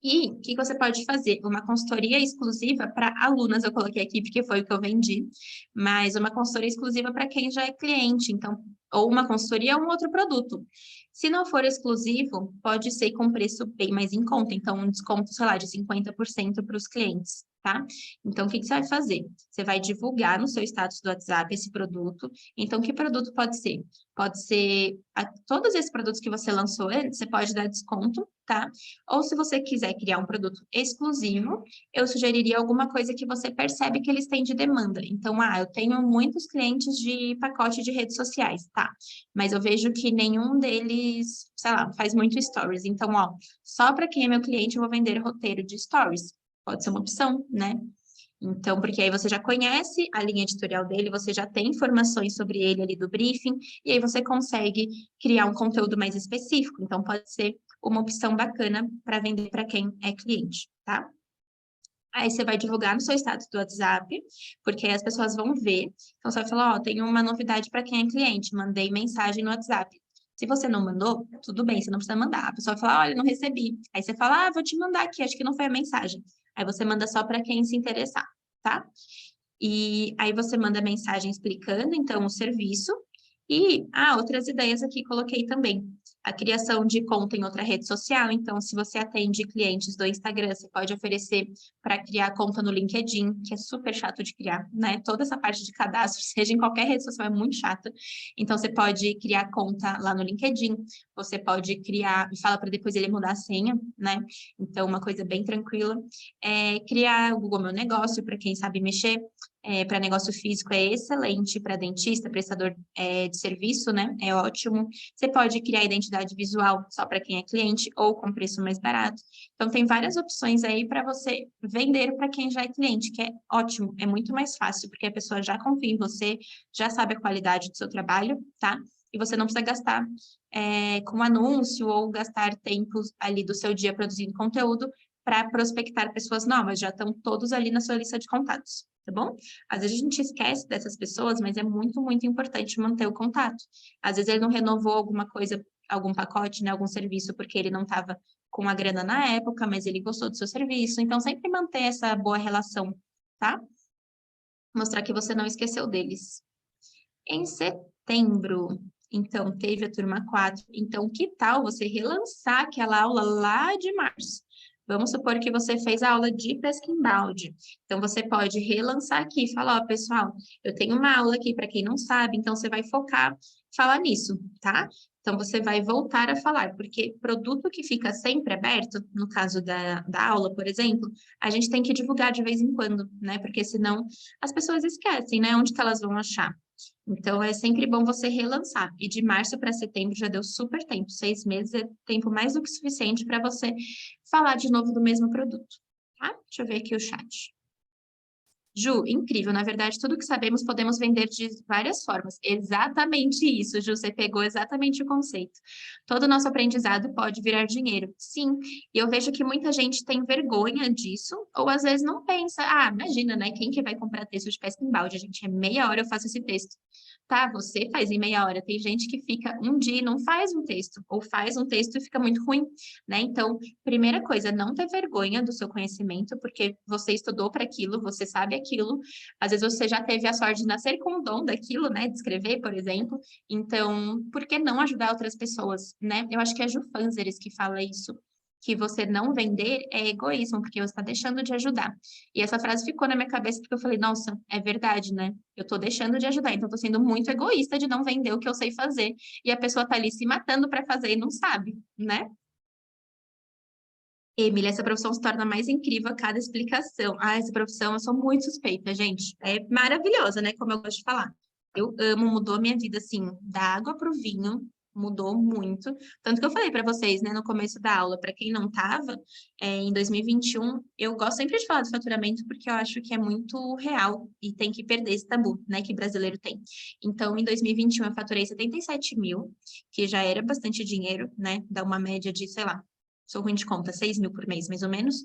[SPEAKER 1] E o que você pode fazer? Uma consultoria exclusiva para alunas, eu coloquei aqui porque foi o que eu vendi, mas uma consultoria exclusiva para quem já é cliente, então, ou uma consultoria ou um outro produto. Se não for exclusivo, pode ser com preço bem mais em conta, então um desconto, sei lá, de 50% para os clientes, tá? Então, o que você vai fazer? Você vai divulgar no seu status do WhatsApp esse produto. Então, que produto pode ser? Pode ser todos esses produtos que você lançou antes, você pode dar desconto, tá? Ou se você quiser criar um produto exclusivo, eu sugeriria alguma coisa que você percebe que eles têm de demanda. Então, eu tenho muitos clientes de pacote de redes sociais, tá? Mas eu vejo que nenhum deles, sei lá, faz muito stories. Então, ó, só para quem é meu cliente, eu vou vender roteiro de stories. Pode ser uma opção, né? Então, porque aí você já conhece a linha editorial dele, você já tem informações sobre ele ali do briefing, e aí você consegue criar um conteúdo mais específico. Então, pode ser uma opção bacana para vender para quem é cliente, tá? Aí você vai divulgar no seu status do WhatsApp, porque aí as pessoas vão ver. Então, você vai falar, ó, tem uma novidade para quem é cliente, mandei mensagem no WhatsApp. Se você não mandou, tudo bem, você não precisa mandar. A pessoa vai falar, olha, não recebi. Aí você fala, vou te mandar aqui, acho que não foi a mensagem. Aí você manda só para quem se interessar, tá? E aí você manda mensagem explicando, então, o serviço. E, outras ideias aqui coloquei também. A criação de conta em outra rede social. Então, se você atende clientes do Instagram, você pode oferecer para criar conta no LinkedIn, que é super chato de criar, né? Toda essa parte de cadastro, seja em qualquer rede social, é muito chata. Então, você pode criar conta lá no LinkedIn, você pode criar, e fala para depois ele mudar a senha, né? Então, uma coisa bem tranquila. Criar o Google Meu Negócio, para quem sabe mexer. Para negócio físico é excelente, para dentista, prestador de serviço, né? É ótimo. Você pode criar identidade visual só para quem é cliente ou com preço mais barato. Então, tem várias opções aí para você vender para quem já é cliente, que é ótimo, é muito mais fácil, porque a pessoa já confia em você, já sabe a qualidade do seu trabalho, tá? E você não precisa gastar com anúncio ou gastar tempo ali do seu dia produzindo conteúdo para prospectar pessoas novas, já estão todos ali na sua lista de contatos, tá bom? Às vezes a gente esquece dessas pessoas, mas é muito, muito importante manter o contato. Às vezes ele não renovou alguma coisa, algum pacote, né, algum serviço, porque ele não estava com a grana na época, mas ele gostou do seu serviço. Então, sempre manter essa boa relação, tá? Mostrar que você não esqueceu deles. Em setembro, então, teve a turma 4. Então, que tal você relançar aquela aula lá de março? Vamos supor que você fez a aula de pesca em balde. Então, você pode relançar aqui e falar, ó, pessoal, eu tenho uma aula aqui para quem não sabe, então você vai focar, falar nisso, tá? Então, você vai voltar a falar, porque produto que fica sempre aberto, no caso da aula, por exemplo, a gente tem que divulgar de vez em quando, né? Porque senão as pessoas esquecem, né? Onde que elas vão achar? Então, é sempre bom você relançar. E de março para setembro já deu super tempo. 6 meses é tempo mais do que suficiente para você falar de novo do mesmo produto, tá? Deixa eu ver aqui o chat. Ju, incrível. Na verdade, tudo que sabemos podemos vender de várias formas. Exatamente isso, Ju. Você pegou exatamente o conceito. Todo o nosso aprendizado pode virar dinheiro. Sim. E eu vejo que muita gente tem vergonha disso, ou às vezes não pensa. Imagina, né? Quem que vai comprar texto de pesca em balde? Gente, é meia hora eu faço esse texto. Tá, você faz em meia hora. Tem gente que fica um dia e não faz um texto, ou faz um texto e fica muito ruim, né? Então, primeira coisa, não ter vergonha do seu conhecimento, porque você estudou para aquilo, você sabe aquilo. Às vezes você já teve a sorte de nascer com o dom daquilo, né? De escrever, por exemplo. Então, por que não ajudar outras pessoas, né? Eu acho que é a Ju Fanzeres que fala isso. que você não vender é egoísmo, porque você está deixando de ajudar. E essa frase ficou na minha cabeça porque eu falei, nossa, é verdade, né? Eu estou deixando de ajudar, então eu tô sendo muito egoísta de não vender o que eu sei fazer. E a pessoa tá ali se matando para fazer e não sabe, né? Emília, essa profissão se torna mais incrível a cada explicação. Ah, essa profissão, eu sou muito suspeita, gente. É maravilhosa, né? Como eu gosto de falar. Eu amo, mudou a minha vida, assim, da água para o vinho, mudou muito. Tanto que eu falei para vocês, né, no começo da aula, para quem não estava, em 2021, eu gosto sempre de falar do faturamento porque eu acho que é muito real e tem que perder esse tabu, né, que brasileiro tem. Então, em 2021, eu faturei 77 mil, que já era bastante dinheiro, né? Dá uma média de, sei lá, sou ruim de conta, 6 mil por mês, mais ou menos.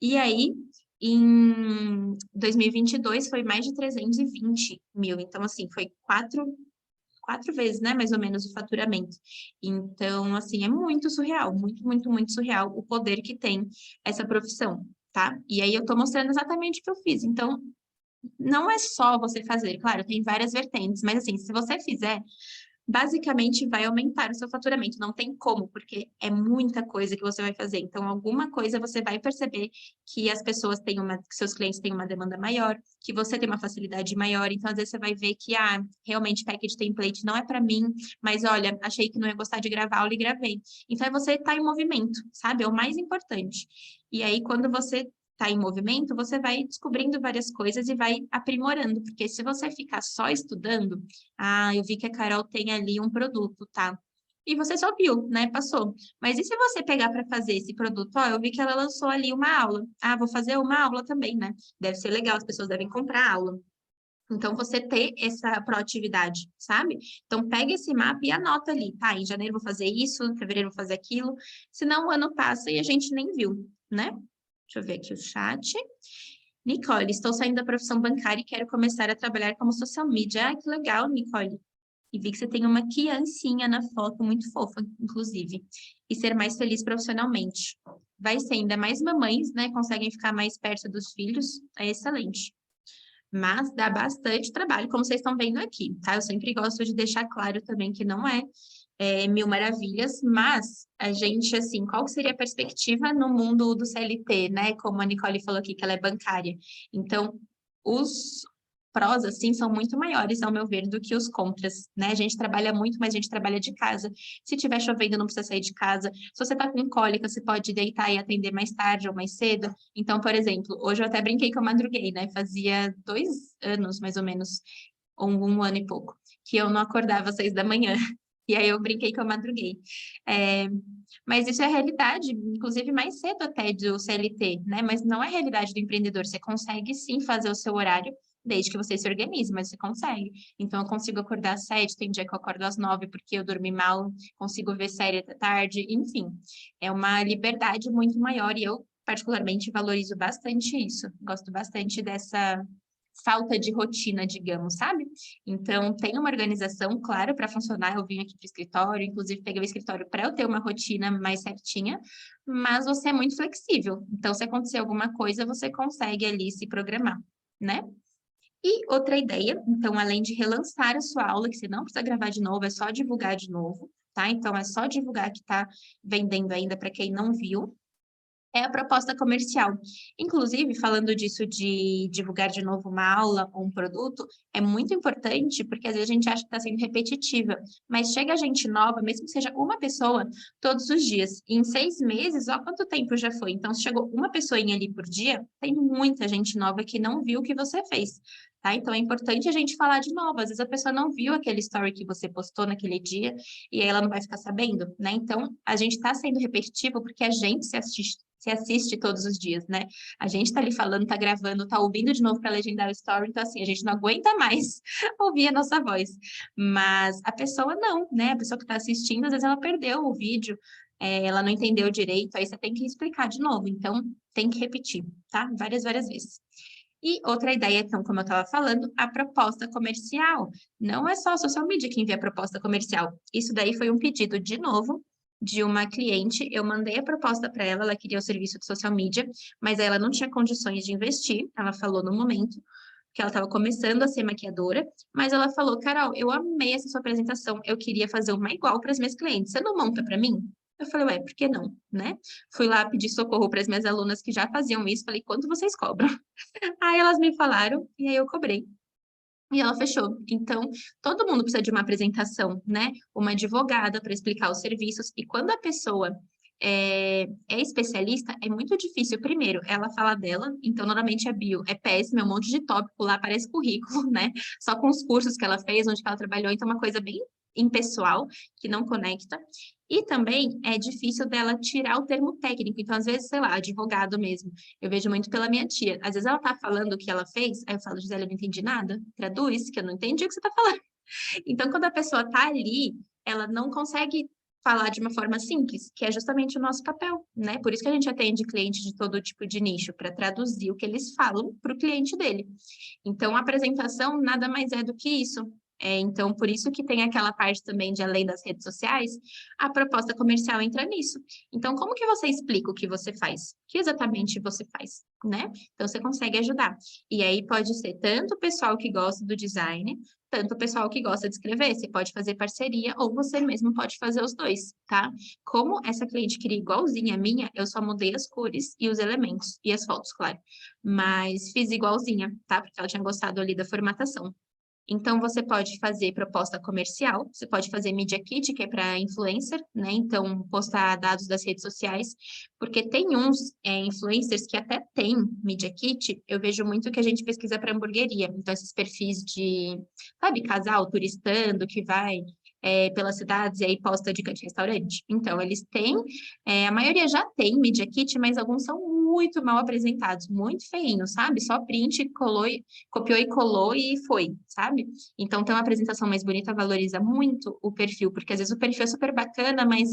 [SPEAKER 1] E aí, em 2022, foi mais de 320 mil. Então, assim, foi quatro vezes, né, mais ou menos, o faturamento. Então, assim, é muito surreal, muito, muito, muito surreal o poder que tem essa profissão, tá? E aí eu tô mostrando exatamente o que eu fiz. Então, não é só você fazer, claro, tem várias vertentes, mas assim, se você fizer, basicamente vai aumentar o seu faturamento. Não tem como, porque é muita coisa que você vai fazer. Então, alguma coisa você vai perceber que as pessoas têm que seus clientes têm uma demanda maior, que você tem uma facilidade maior. Então, às vezes você vai ver que, realmente package template não é para mim, mas olha, achei que não ia gostar de gravar aula e gravei. Então, é você estar em movimento, sabe? É o mais importante. E aí, quando você está em movimento, você vai descobrindo várias coisas e vai aprimorando, porque se você ficar só estudando, eu vi que a Carol tem ali um produto, tá? E você só viu, né? Passou. Mas e se você pegar para fazer esse produto? Ó, eu vi que ela lançou ali uma aula. Ah, vou fazer uma aula também, né? Deve ser legal, as pessoas devem comprar a aula. Então, você ter essa proatividade, sabe? Então, pega esse mapa e anota ali, tá? Em janeiro vou fazer isso, em fevereiro vou fazer aquilo. Senão, o ano passa e a gente nem viu, né? Deixa eu ver aqui o chat. Nicole, estou saindo da profissão bancária e quero começar a trabalhar como social media. Ah, que legal, Nicole. E vi que você tem uma criancinha na foto, muito fofa, inclusive. E ser mais feliz profissionalmente. Vai ser ainda mais mamães, né? Conseguem ficar mais perto dos filhos. É excelente. Mas dá bastante trabalho, como vocês estão vendo aqui, tá? Eu sempre gosto de deixar claro também que não é mil maravilhas, mas a gente, assim, qual seria a perspectiva no mundo do CLT, né? Como a Nicole falou aqui, que ela é bancária. Então, os prós, assim, são muito maiores, ao meu ver, do que os contras, né? A gente trabalha muito, mas a gente trabalha de casa. Se tiver chovendo, não precisa sair de casa. Se você tá com cólica, você pode deitar e atender mais tarde ou mais cedo. Então, por exemplo, hoje eu até brinquei que eu madruguei, né? Fazia 2 anos, mais ou menos, ou um ano e pouco, que eu não acordava às 6 da manhã. E aí eu brinquei que eu madruguei. É, mas isso é a realidade, inclusive mais cedo até do CLT, né? Mas não é a realidade do empreendedor. Você consegue sim fazer o seu horário, desde que você se organize, mas você consegue. Então, eu consigo acordar às 7, tem dia que eu acordo às 9 porque eu dormi mal, consigo ver série até tarde, enfim. É uma liberdade muito maior e eu, particularmente, valorizo bastante isso. Gosto bastante dessa falta de rotina, digamos, sabe? Então, tem uma organização, claro, para funcionar. Eu vim aqui para o escritório, inclusive peguei o escritório para eu ter uma rotina mais certinha, mas você é muito flexível. Então, se acontecer alguma coisa, você consegue ali se programar, né? E outra ideia, então, além de relançar a sua aula, que você não precisa gravar de novo, é só divulgar de novo, tá? Então, é só divulgar que está vendendo ainda para quem não viu é a proposta comercial. Inclusive, falando disso de divulgar de novo uma aula ou um produto, é muito importante, porque às vezes a gente acha que está sendo repetitiva, mas chega gente nova, mesmo que seja uma pessoa, todos os dias. E em 6 meses, ó, quanto tempo já foi? Então, se chegou uma pessoinha ali por dia, tem muita gente nova que não viu o que você fez. Tá? Então, é importante a gente falar de novo. Às vezes a pessoa não viu aquele story que você postou naquele dia e aí ela não vai ficar sabendo, né? Então, a gente está sendo repetitivo porque a gente se assiste todos os dias, né? A gente tá ali falando, tá gravando, tá ouvindo de novo para legendar o story, então assim, a gente não aguenta mais ouvir a nossa voz. Mas a pessoa não, né? A pessoa que tá assistindo, às vezes ela perdeu o vídeo, ela não entendeu direito, aí você tem que explicar de novo. Então, tem que repetir, tá? Várias, várias vezes. E outra ideia, então, como eu estava falando, a proposta comercial. Não é só a social media que envia a proposta comercial. Isso daí foi um pedido, de novo, de uma cliente. Eu mandei a proposta para ela, ela queria o serviço de social media, mas ela não tinha condições de investir. Ela falou no momento que ela estava começando a ser maquiadora, mas ela falou: Carol, eu amei essa sua apresentação, eu queria fazer uma igual para as minhas clientes. Você não monta para mim? Eu falei, ué, por que não, né? Fui lá pedir socorro para as minhas alunas que já faziam isso, falei, quanto vocês cobram? Aí elas me falaram, e aí eu cobrei. E ela fechou. Então, todo mundo precisa de uma apresentação, né? Uma advogada para explicar os serviços. E quando a pessoa é especialista, é muito difícil. Primeiro, ela fala dela, então normalmente a bio é péssima, é um monte de tópico lá, parece currículo, né? Só com os cursos que ela fez, onde que ela trabalhou, então é uma coisa bem impessoal, que não conecta. E também é difícil dela tirar o termo técnico. Então, às vezes, sei lá, advogado mesmo. Eu vejo muito pela minha tia. Às vezes ela tá falando o que ela fez, aí eu falo, Gisele, eu não entendi nada. Traduz, que eu não entendi o que você tá falando. Então, quando a pessoa tá ali, ela não consegue falar de uma forma simples, que é justamente o nosso papel, né? Por isso que a gente atende cliente de todo tipo de nicho, para traduzir o que eles falam para o cliente dele. Então, a apresentação nada mais é do que isso. Então, por isso que tem aquela parte também de além das redes sociais, a proposta comercial entra nisso. Então, como que você explica o que você faz? O que exatamente você faz, né? Então, você consegue ajudar. E aí pode ser tanto o pessoal que gosta do design, tanto o pessoal que gosta de escrever. Você pode fazer parceria ou você mesmo pode fazer os dois, tá? Como essa cliente queria igualzinha a minha, eu só mudei as cores e os elementos e as fotos, claro. Mas fiz igualzinha, tá? Porque ela tinha gostado ali da formatação. Então, você pode fazer proposta comercial, você pode fazer Media Kit, que é para influencer, né? Então, postar dados das redes sociais, porque tem uns influencers que até tem Media Kit, eu vejo muito que a gente pesquisa para hamburgueria. Então, esses perfis de, sabe, casal turistando, que vai pelas cidades e aí posta dica de restaurante. Então, eles têm, a maioria já tem Media Kit, mas alguns são muito mal apresentados, muito feinhos, sabe? Só print, colou, copiou e colou e foi, sabe? Então, ter uma apresentação mais bonita valoriza muito o perfil, porque às vezes o perfil é super bacana, mas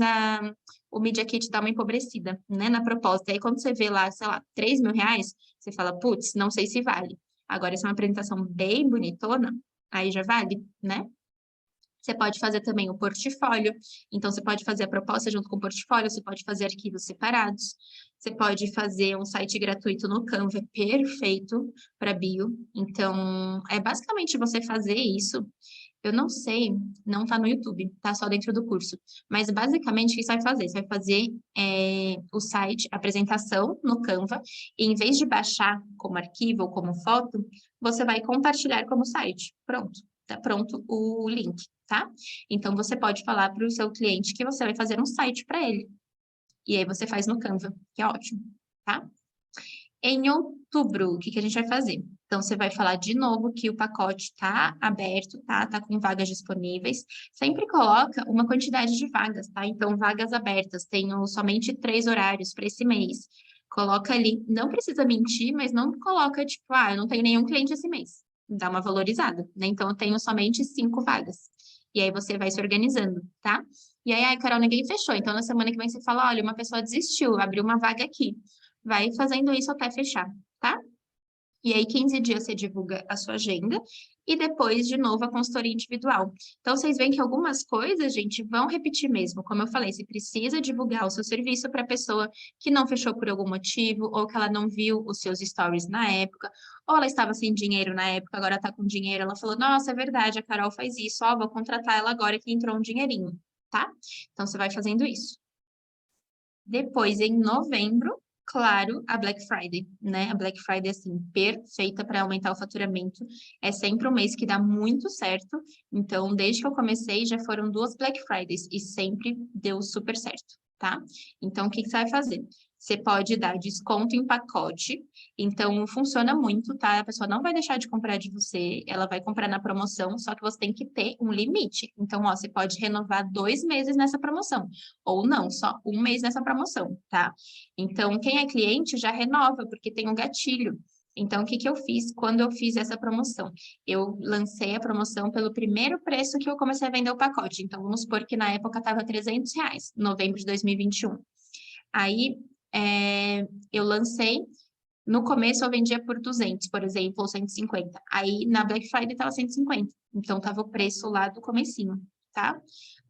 [SPEAKER 1] o Media Kit dá uma empobrecida, né, na proposta. E aí, quando você vê lá, sei lá, R$ 3.000, você fala, putz, não sei se vale. Agora, se é uma apresentação bem bonitona, aí já vale, né? Você pode fazer também o portfólio. Então, você pode fazer a proposta junto com o portfólio, você pode fazer arquivos separados, você pode fazer um site gratuito no Canva, perfeito para bio. Então, é basicamente você fazer isso. Eu não sei, não está no YouTube, tá só dentro do curso. Mas basicamente, o que você vai fazer? Você vai fazer o site, a apresentação no Canva, e em vez de baixar como arquivo ou como foto, você vai compartilhar como site. Pronto, tá pronto o link, tá? Então, você pode falar para o seu cliente que você vai fazer um site para ele. E aí você faz no Canva, que é ótimo, tá? Em outubro, o que que a gente vai fazer? Então, você vai falar de novo que o pacote está aberto, tá? Tá com vagas disponíveis. Sempre coloca uma quantidade de vagas, tá? Então, vagas abertas. Tenho somente 3 horários para esse mês. Coloca ali, não precisa mentir, mas não coloca, tipo, eu não tenho nenhum cliente esse mês. Dá uma valorizada, né? Então, eu tenho somente 5 vagas. E aí você vai se organizando, tá? E aí, ai, Carol, ninguém fechou. Então, na semana que vem você fala, olha, uma pessoa desistiu, abriu uma vaga aqui. Vai fazendo isso até fechar, tá? E aí, 15 dias você divulga a sua agenda e depois, de novo, a consultoria individual. Então, vocês veem que algumas coisas, gente, vão repetir mesmo. Como eu falei, você precisa divulgar o seu serviço para a pessoa que não fechou por algum motivo, ou que ela não viu os seus stories na época, ou ela estava sem dinheiro na época, agora está com dinheiro. Ela falou: Nossa, é verdade, a Carol faz isso, ó, vou contratar ela agora que entrou um dinheirinho, tá? Então, você vai fazendo isso. Depois, em novembro, claro, a Black Friday, né? A Black Friday, assim, perfeita para aumentar o faturamento. É sempre um mês que dá muito certo. Então, desde que eu comecei, já foram 2 Black Fridays e sempre deu super certo, tá? Então, o que que você vai fazer? Você pode dar desconto em pacote. Então, funciona muito, tá? A pessoa não vai deixar de comprar de você, ela vai comprar na promoção, só que você tem que ter um limite. Então, ó, você pode renovar 2 meses nessa promoção ou não, só um mês nessa promoção, tá? Então, quem é cliente já renova, porque tem um gatilho. Então, o que que eu fiz quando eu fiz essa promoção? Eu lancei a promoção pelo primeiro preço que eu comecei a vender o pacote. Então, vamos supor que na época estava R$ 300, novembro de 2021. Aí, eu lancei, no começo eu vendia por 200, por exemplo, ou 150. Aí, na Black Friday estava 150. Então, estava o preço lá do comecinho, tá?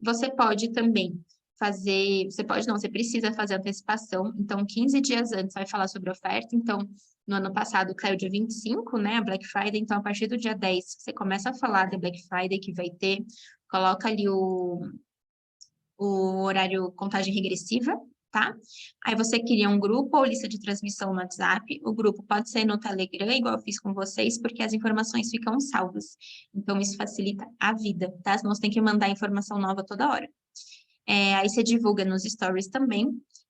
[SPEAKER 1] Você pode também você pode não, você precisa fazer antecipação. Então, 15 dias antes vai falar sobre a oferta. Então, no ano passado caiu dia 25, né, a Black Friday. Então, a partir do dia 10, você começa a falar da Black Friday que vai ter, coloca ali o horário contagem regressiva, tá? Aí você cria um grupo ou lista de transmissão no WhatsApp. O grupo pode ser no Telegram, igual eu fiz com vocês, porque as informações ficam salvas. Então, isso facilita a vida, tá? Senão você tem que mandar informação nova toda hora. Aí você divulga nos stories também.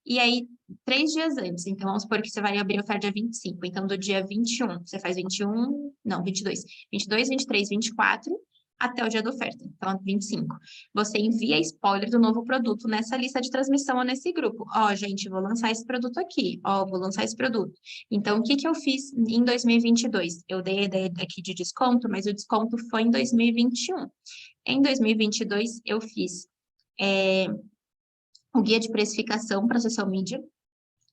[SPEAKER 1] E aí, 3 dias antes. Então, vamos supor que você vai abrir a oferta dia 25. Então, do dia 21, você faz 21, não, 22. 22, 23, 24, até o dia da oferta. Então, 25. Você envia spoiler do novo produto nessa lista de transmissão ou nesse grupo. Ó, gente, vou lançar esse produto aqui. Ó, vou lançar esse produto. Então, o que que eu fiz em 2022? Eu dei a ideia aqui de desconto, mas o desconto foi em 2021. Em 2022, eu fiz o guia de precificação para social media.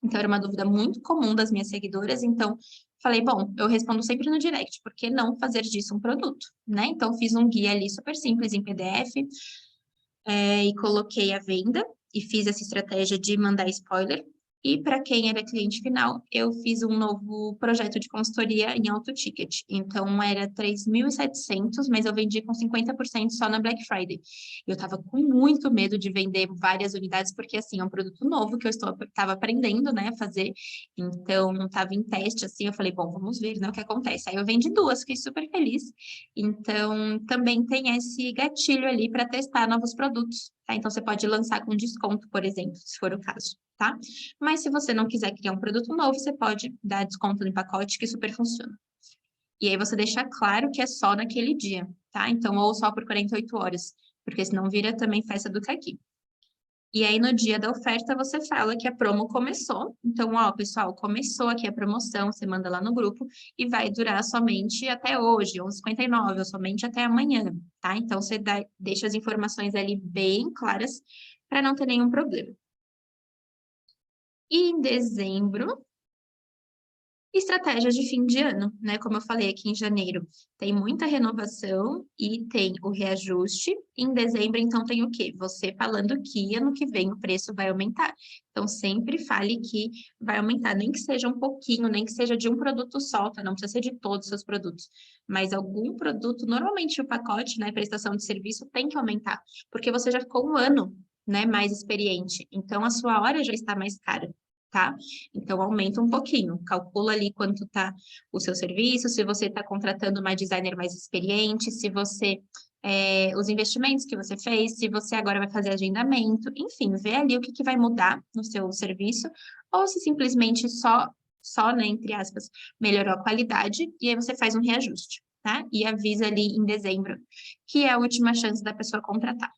[SPEAKER 1] Então, era uma dúvida muito comum das minhas seguidoras. Então, falei, bom, eu respondo sempre no direct, por que não fazer disso um produto, né? Então, fiz um guia ali super simples em PDF, e coloquei a venda e fiz essa estratégia de mandar spoiler. E para quem era cliente final, eu fiz um novo projeto de consultoria em alto ticket. Então, era 3.700, mas eu vendi com 50% só na Black Friday. Eu estava com muito medo de vender várias unidades, porque, assim, é um produto novo que eu estava aprendendo, né, a fazer. Então, estava em teste, assim, eu falei, bom, vamos ver, né, o que acontece. Aí eu vendi 2, fiquei super feliz. Então, também tem esse gatilho ali para testar novos produtos, tá? Então, você pode lançar com desconto, por exemplo, se for o caso, tá? Mas se você não quiser criar um produto novo, você pode dar desconto no pacote, que super funciona. E aí você deixa claro que é só naquele dia, tá? Então, ou só por 48 horas, porque senão vira também festa do caqui. E aí, no dia da oferta, você fala que a promo começou. Então, ó, pessoal, começou aqui a promoção, você manda lá no grupo e vai durar somente até hoje, 11h59, ou somente até amanhã, tá? Então, você deixa as informações ali bem claras para não ter nenhum problema. E em dezembro, estratégias de fim de ano, né? Como eu falei aqui em janeiro, tem muita renovação e tem o reajuste. Em dezembro, então, tem o quê? Você falando que ano que vem o preço vai aumentar. Então, sempre fale que vai aumentar, nem que seja um pouquinho, nem que seja de um produto só, tá? Não precisa ser de todos os seus produtos. Mas algum produto, normalmente o pacote, né, prestação de serviço, tem que aumentar, porque você já ficou um ano, né, mais experiente. Então, a sua hora já está mais cara. Tá? Então, aumenta um pouquinho, calcula ali quanto está o seu serviço, se você está contratando uma designer mais experiente, se você, os investimentos que você fez, se você agora vai fazer agendamento, enfim, vê ali o que, que vai mudar no seu serviço, ou se simplesmente só, né, entre aspas, melhorou a qualidade, e aí você faz um reajuste, tá? E avisa ali em dezembro, que é a última chance da pessoa contratar.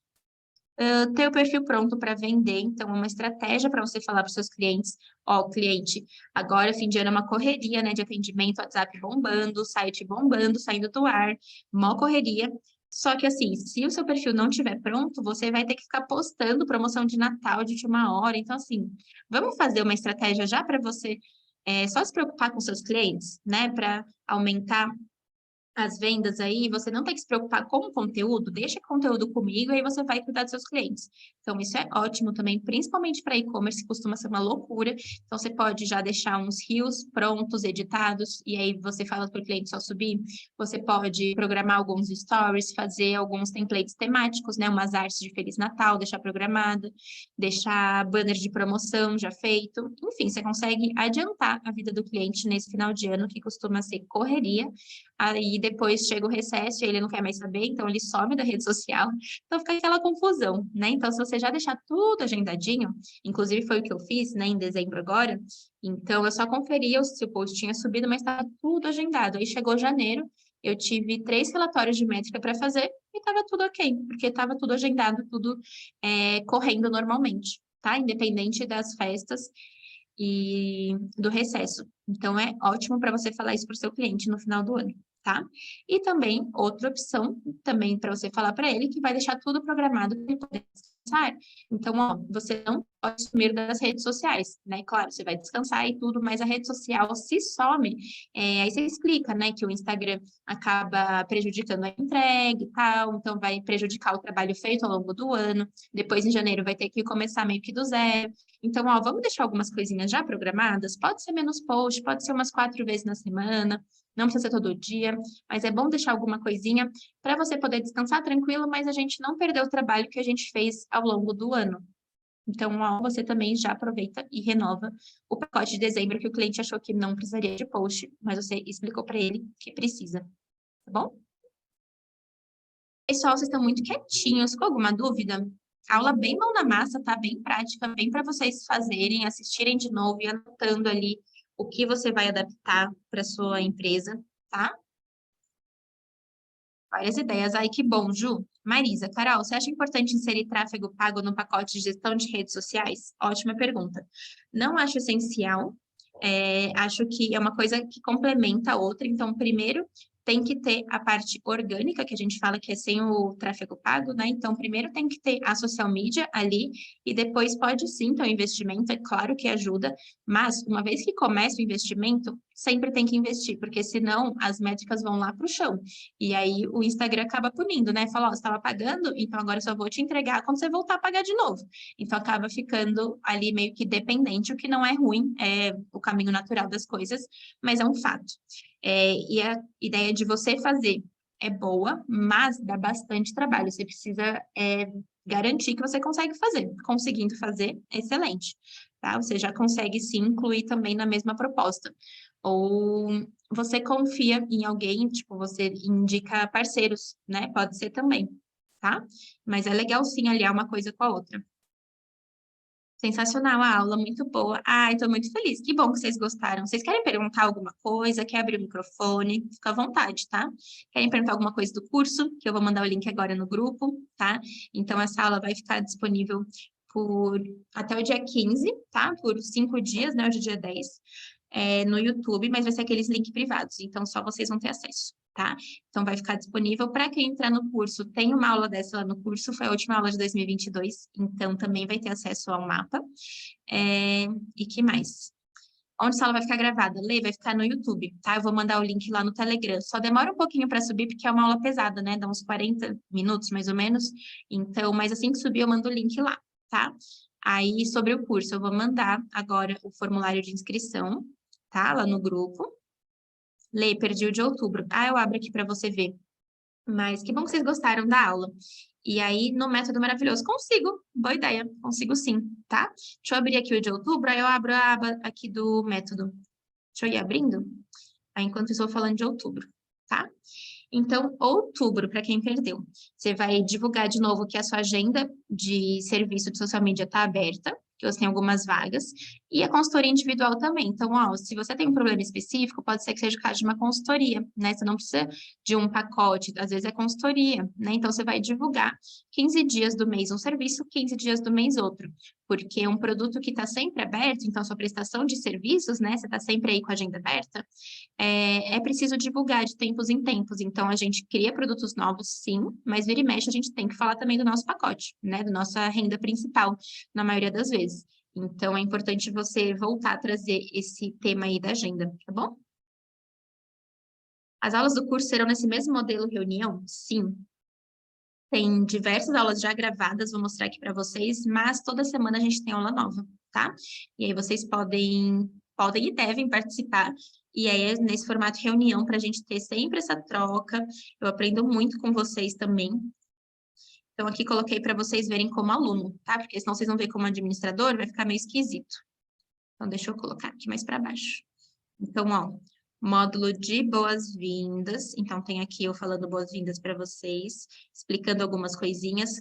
[SPEAKER 1] Ter o perfil pronto para vender, então é uma estratégia para você falar para os seus clientes, ó, cliente, agora fim de ano é uma correria, né, de atendimento, WhatsApp bombando, site bombando, saindo do ar, mó correria. Só que assim, se o seu perfil não estiver pronto, você vai ter que ficar postando promoção de Natal de última hora. Então, assim, vamos fazer uma estratégia já para você só se preocupar com seus clientes, né, para aumentar as vendas aí, você não tem que se preocupar com o conteúdo, deixa o conteúdo comigo e aí você vai cuidar dos seus clientes. Então, isso é ótimo também, principalmente para e-commerce, que costuma ser uma loucura. Então, você pode já deixar uns reels prontos, editados, e aí você fala para o cliente só subir. Você pode programar alguns stories, fazer alguns templates temáticos, né? Umas artes de Feliz Natal, deixar programado, deixar banner de promoção já feito. Enfim, você consegue adiantar a vida do cliente nesse final de ano, que costuma ser correria. Aí depois chega o recesso e ele não quer mais saber, então ele some da rede social. Então fica aquela confusão, né? Então, se você já deixar tudo agendadinho, inclusive foi o que eu fiz, né, em dezembro agora, então eu só conferia se o post tinha subido, mas estava tudo agendado. Aí chegou janeiro, eu tive 3 relatórios de métrica para fazer e estava tudo ok, porque estava tudo agendado, tudo correndo normalmente, tá? Independente das festas e do recesso. Então, é ótimo para você falar isso para o seu cliente no final do ano, tá? E também, outra opção, também para você falar para ele, que vai deixar tudo programado para ele poder descansar. Então, ó, você não pode sumir das redes sociais, né? Claro, você vai descansar e tudo, mas a rede social se some, aí você explica, né, que o Instagram acaba prejudicando a entrega e tal, então vai prejudicar o trabalho feito ao longo do ano. Depois, em janeiro, vai ter que começar meio que do zero. Então, ó, vamos deixar algumas coisinhas já programadas? Pode ser menos post, pode ser umas 4 vezes na semana, não precisa ser todo dia, mas é bom deixar alguma coisinha para você poder descansar tranquilo, mas a gente não perder o trabalho que a gente fez ao longo do ano. Então, ó, você também já aproveita e renova o pacote de dezembro que o cliente achou que não precisaria de post, mas você explicou para ele que precisa, tá bom? Pessoal, vocês estão muito quietinhos. Com alguma dúvida? Aula bem mão na massa, tá? Bem prática, bem para vocês fazerem, assistirem de novo e anotando ali o que você vai adaptar para sua empresa, tá? Várias ideias. Ai, que bom, Ju. Marisa, Carol, você acha importante inserir tráfego pago no pacote de gestão de redes sociais? Ótima pergunta. Não acho essencial. Acho que é uma coisa que complementa a outra. Então, primeiro, tem que ter a parte orgânica, que a gente fala que é sem o tráfego pago, né? Então, primeiro tem que ter a social media ali, e depois pode sim ter o investimento, é claro que ajuda, mas uma vez que começa o investimento, sempre tem que investir, porque senão as métricas vão lá para o chão. E aí o Instagram acaba punindo, né? Fala, ó, você estava pagando, então agora eu só vou te entregar quando você voltar a pagar de novo. Então acaba ficando ali meio que dependente, o que não é ruim, é o caminho natural das coisas, mas é um fato. E a ideia de você fazer é boa, mas dá bastante trabalho. Você precisa garantir que você consegue fazer. Conseguindo fazer, excelente. Tá? Você já consegue se incluir também na mesma proposta. Ou você confia em alguém, tipo, você indica parceiros, né? Pode ser também, tá? Mas é legal sim aliar uma coisa com a outra. Sensacional a aula, muito boa. Ai, estou muito feliz. Que bom que vocês gostaram. Vocês querem perguntar alguma coisa? Quer abrir o microfone? Fica à vontade, tá? Querem perguntar alguma coisa do curso? Que eu vou mandar o link agora no grupo, tá? Então, essa aula vai ficar disponível por até o dia 15, tá? Por 5 dias, né? Hoje é dia 10, no YouTube, mas vai ser aqueles links privados. Então, só vocês vão ter acesso, tá? Então, vai ficar disponível para quem entrar no curso. Tem uma aula dessa lá no curso, foi a última aula de 2022, então também vai ter acesso ao mapa. E que mais? Onde essa aula vai ficar gravada? Lê, vai ficar no YouTube, tá? Eu vou mandar o link lá no Telegram. Só demora um pouquinho para subir, porque é uma aula pesada, né? Dá uns 40 minutos, mais ou menos. Então, mas assim que subir, eu mando o link lá, tá? Aí, sobre o curso, eu vou mandar agora o formulário de inscrição, tá? Lá no grupo. Lê, perdi o de outubro. Ah, eu abro aqui para você ver. Mas que bom que vocês gostaram da aula. E aí, no método maravilhoso, consigo. Boa ideia, consigo sim, tá? Deixa eu abrir aqui o de outubro, aí eu abro a aba aqui do método. Deixa eu ir abrindo. Aí, enquanto eu estou falando de outubro, tá? Então, outubro, para quem perdeu, você vai divulgar de novo que a sua agenda de serviço de social media está aberta, que você tem algumas vagas, e a consultoria individual também. Então, ó, se você tem um problema específico, pode ser que seja o caso de uma consultoria, né? Você não precisa de um pacote, às vezes é consultoria, né? Então, você vai divulgar 15 dias do mês um serviço, 15 dias do mês outro, porque é um produto que está sempre aberto, então, sua prestação de serviços, né? Você está sempre aí com a agenda aberta, é preciso divulgar de tempos em tempos. Então, a gente cria produtos novos, sim, mas vira e mexe, a gente tem que falar também do nosso pacote, né? Da nossa renda principal, na maioria das vezes. Então, é importante você voltar a trazer esse tema aí da agenda, tá bom? As aulas do curso serão nesse mesmo modelo reunião? Sim. Tem diversas aulas já gravadas, vou mostrar aqui para vocês, mas toda semana a gente tem aula nova, tá? E aí vocês podem e devem participar. E aí é nesse formato reunião para a gente ter sempre essa troca. Eu aprendo muito com vocês também. Então aqui coloquei para vocês verem como aluno, tá? Porque senão vocês vão ver como administrador, vai ficar meio esquisito. Então deixa eu colocar aqui mais para baixo. Então, ó, módulo de boas-vindas. Então, tem aqui eu falando boas-vindas para vocês, explicando algumas coisinhas.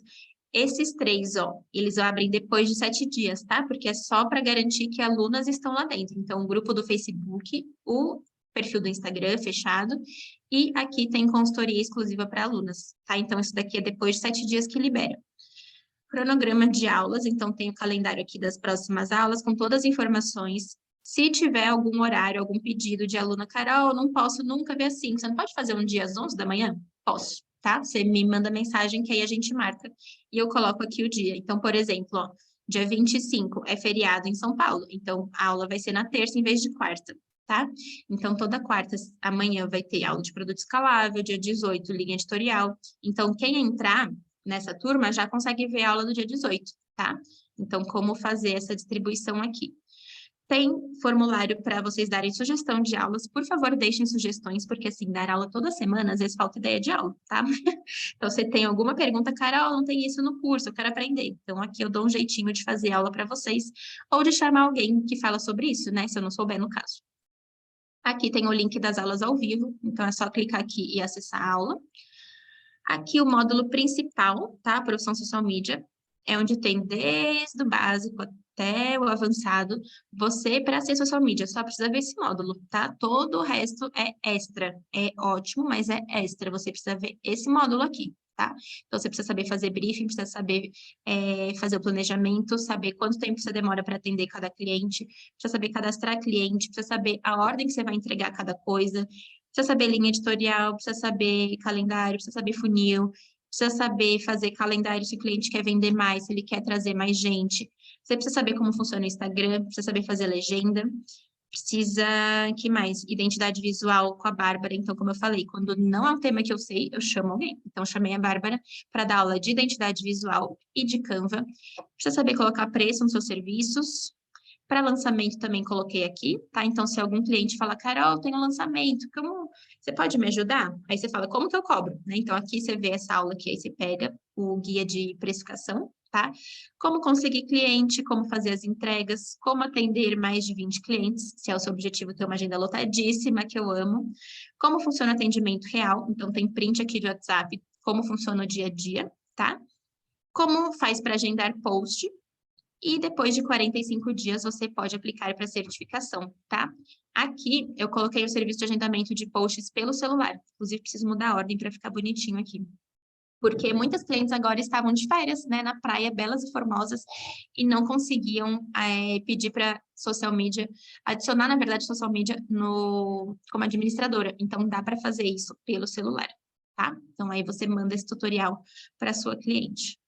[SPEAKER 1] Esses 3, ó, eles abrem depois de 7 dias, tá? Porque é só para garantir que alunas estão lá dentro. Então, o grupo do Facebook, o perfil do Instagram fechado, e aqui tem consultoria exclusiva para alunas, tá? Então, isso daqui é depois de 7 dias que libera. Cronograma de aulas, então tem o calendário aqui das próximas aulas, com todas as informações. Se tiver algum horário, algum pedido de aluna, Carol, não posso nunca ver assim. Você não pode fazer um dia às 11 da manhã? Posso, tá? Você me manda mensagem que aí a gente marca e eu coloco aqui o dia. Então, por exemplo, ó, Dia 25 é feriado em São Paulo, então a aula vai ser na terça em vez de quarta, tá? Então, toda quarta, amanhã vai ter aula de produto escalável, dia 18, linha editorial. Então, quem entrar nessa turma já consegue ver a aula do dia 18, tá? Então, como fazer essa distribuição aqui? Tem formulário para vocês darem sugestão de aulas. Por favor, deixem sugestões, porque assim, dar aula toda semana, às vezes falta ideia de aula, tá? Então, você tem alguma pergunta, Carol, não tem isso no curso, eu quero aprender. Então, aqui eu dou um jeitinho de fazer aula para vocês, ou de chamar alguém que fala sobre isso, né? Se eu não souber, no caso. Aqui tem o link das aulas ao vivo, então é só clicar aqui e acessar a aula. Aqui o módulo principal, tá? Profissão Social Media, é onde tem desde o básico até o avançado. Você, para ser social media, só precisa ver esse módulo, tá? Todo o resto é extra. É ótimo, mas é extra. Você precisa ver esse módulo aqui, tá? Então, você precisa saber fazer briefing, precisa saber fazer o planejamento, saber quanto tempo você demora para atender cada cliente, precisa saber cadastrar cliente, precisa saber a ordem que você vai entregar cada coisa, precisa saber linha editorial, precisa saber calendário, precisa saber funil, precisa saber fazer calendário se o cliente quer vender mais, se ele quer trazer mais gente. Você precisa saber como funciona o Instagram, precisa saber fazer legenda, precisa, que mais? Identidade visual com a Bárbara. Então, como eu falei, quando não é um tema que eu sei, eu chamo alguém. Então, eu chamei a Bárbara para dar aula de identidade visual e de Canva. Precisa saber colocar preço nos seus serviços. Para lançamento também coloquei aqui, tá? Então, se algum cliente fala, Carol, tem um lançamento, como você pode me ajudar? Aí você fala, como que eu cobro? Né? Então, aqui você vê essa aula aqui, aí você pega o guia de precificação, tá? Como conseguir cliente, como fazer as entregas, como atender mais de 20 clientes, se é o seu objetivo ter uma agenda lotadíssima, que eu amo. Como funciona o atendimento real, então tem print aqui de WhatsApp, como funciona o dia a dia, tá? Como faz para agendar post, e depois de 45 dias você pode aplicar para certificação, tá? Aqui eu coloquei o serviço de agendamento de posts pelo celular. Inclusive, preciso mudar a ordem para ficar bonitinho aqui. Porque muitas clientes agora estavam de férias, né, na praia, belas e formosas, e não conseguiam pedir para social media, adicionar, na verdade, social media como administradora. Então, dá para fazer isso pelo celular, tá? Então, aí você manda esse tutorial para sua cliente.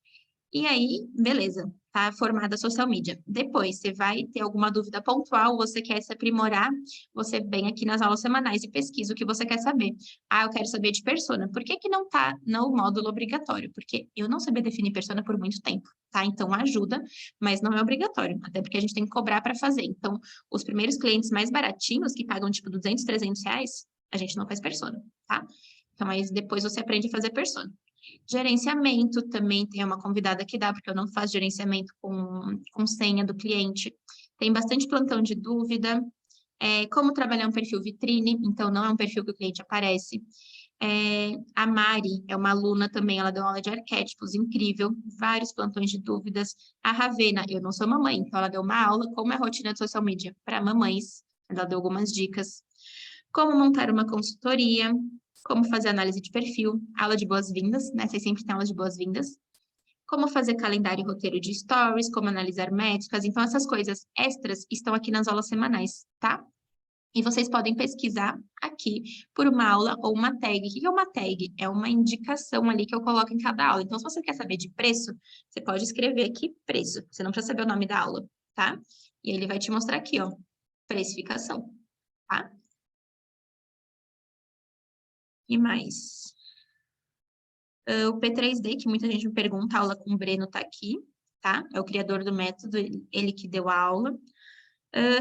[SPEAKER 1] E aí, beleza, tá formada a social media. Depois, você vai ter alguma dúvida pontual, você quer se aprimorar, você vem aqui nas aulas semanais e pesquisa o que você quer saber. Ah, eu quero saber de persona. Por que que não tá no módulo obrigatório? Porque eu não sabia definir persona por muito tempo, tá? Então, ajuda, mas não é obrigatório, até porque a gente tem que cobrar para fazer. Então, os primeiros clientes mais baratinhos, que pagam tipo 200, 300 reais, a gente não faz persona, tá? Então, aí depois você aprende a fazer persona. Gerenciamento também tem uma convidada que dá, porque eu não faço gerenciamento com senha do cliente. Tem bastante plantão de dúvida. Como trabalhar um perfil vitrine, então não é um perfil que o cliente aparece. A Mari é uma aluna também, ela deu aula de arquétipos, incrível, vários plantões de dúvidas. A Ravena, eu não sou mamãe, então ela deu uma aula como é a rotina de social media para mamães, ela deu algumas dicas. Como montar uma consultoria, como fazer análise de perfil, aula de boas-vindas, né? Vocês sempre têm aula de boas-vindas. Como fazer calendário e roteiro de stories, como analisar métricas. Então, essas coisas extras estão aqui nas aulas semanais, tá? E vocês podem pesquisar aqui por uma aula ou uma tag. O que é uma tag? É uma indicação ali que eu coloco em cada aula. Então, se você quer saber de preço, você pode escrever aqui preço. Você não precisa saber o nome da aula, tá? E ele vai te mostrar aqui, ó, precificação, tá? E mais? O P3D, que muita gente me pergunta, a aula com o Breno tá aqui, tá? É o criador do método, ele que deu a aula.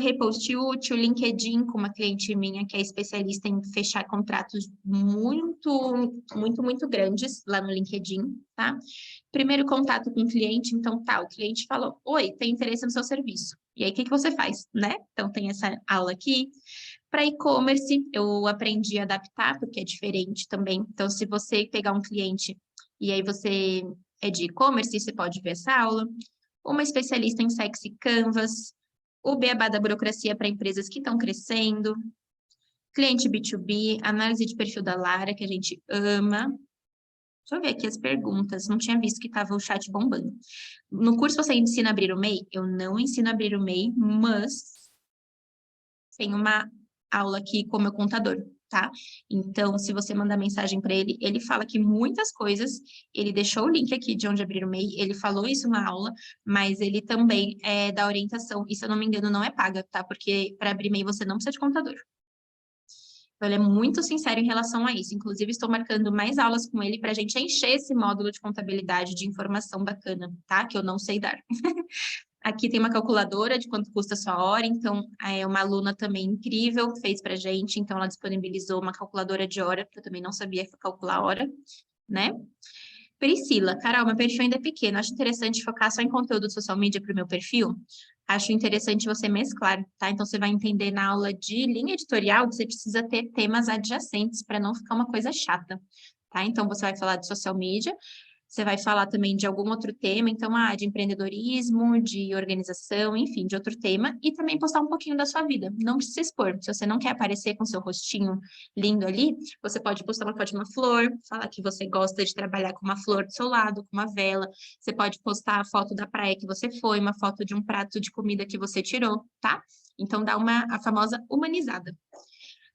[SPEAKER 1] Repost útil, LinkedIn, com uma cliente minha que é especialista em fechar contratos muito grandes lá no LinkedIn, tá? Primeiro contato com o cliente, então tá, o cliente falou, oi, tem interesse no seu serviço. E aí, o que que você faz, né? Então, tem essa aula aqui. Para e-commerce, eu aprendi a adaptar, porque é diferente também. Então, se você pegar um cliente e aí você é de e-commerce, você pode ver essa aula. Uma especialista em sexy canvas, o beabá da burocracia para empresas que estão crescendo, cliente B2B, análise de perfil da Lara, que a gente ama. Deixa eu ver aqui as perguntas, não tinha visto que estava o chat bombando. No curso você ensina a abrir o MEI? Eu não ensino a abrir o MEI, mas tem uma aula aqui com o meu contador. tá? Então, se você mandar mensagem para ele, ele fala que muitas coisas, ele deixou o link aqui de onde abrir o MEI, ele falou isso na aula, mas ele também dá orientação, e se eu não me engano, não é paga, tá? Porque para abrir MEI você não precisa de contador. Então, ele é muito sincero em relação a isso. Inclusive, estou marcando mais aulas com ele para a gente encher esse módulo de contabilidade de informação bacana, tá? Que eu não sei dar. Aqui tem uma calculadora de quanto custa a sua hora, então é uma aluna também incrível, fez pra gente, então ela disponibilizou uma calculadora de hora, porque eu também não sabia calcular a hora, né? Priscila, Carol, meu perfil ainda é pequeno, acho interessante focar só em conteúdo de social media para o meu perfil. Acho interessante você mesclar, tá? Então você vai entender na aula de linha editorial que você precisa ter temas adjacentes para não ficar uma coisa chata, tá? Então você vai falar de social media, você vai falar também de algum outro tema, então, de empreendedorismo, de organização, enfim, de outro tema, e também postar um pouquinho da sua vida. Não precisa expor. Se você não quer aparecer com seu rostinho lindo ali, você pode postar uma foto de uma flor, falar que você gosta de trabalhar com uma flor do seu lado, com uma vela. Você pode postar a foto da praia que você foi, uma foto de um prato de comida que você tirou, tá? Então, dá a famosa humanizada.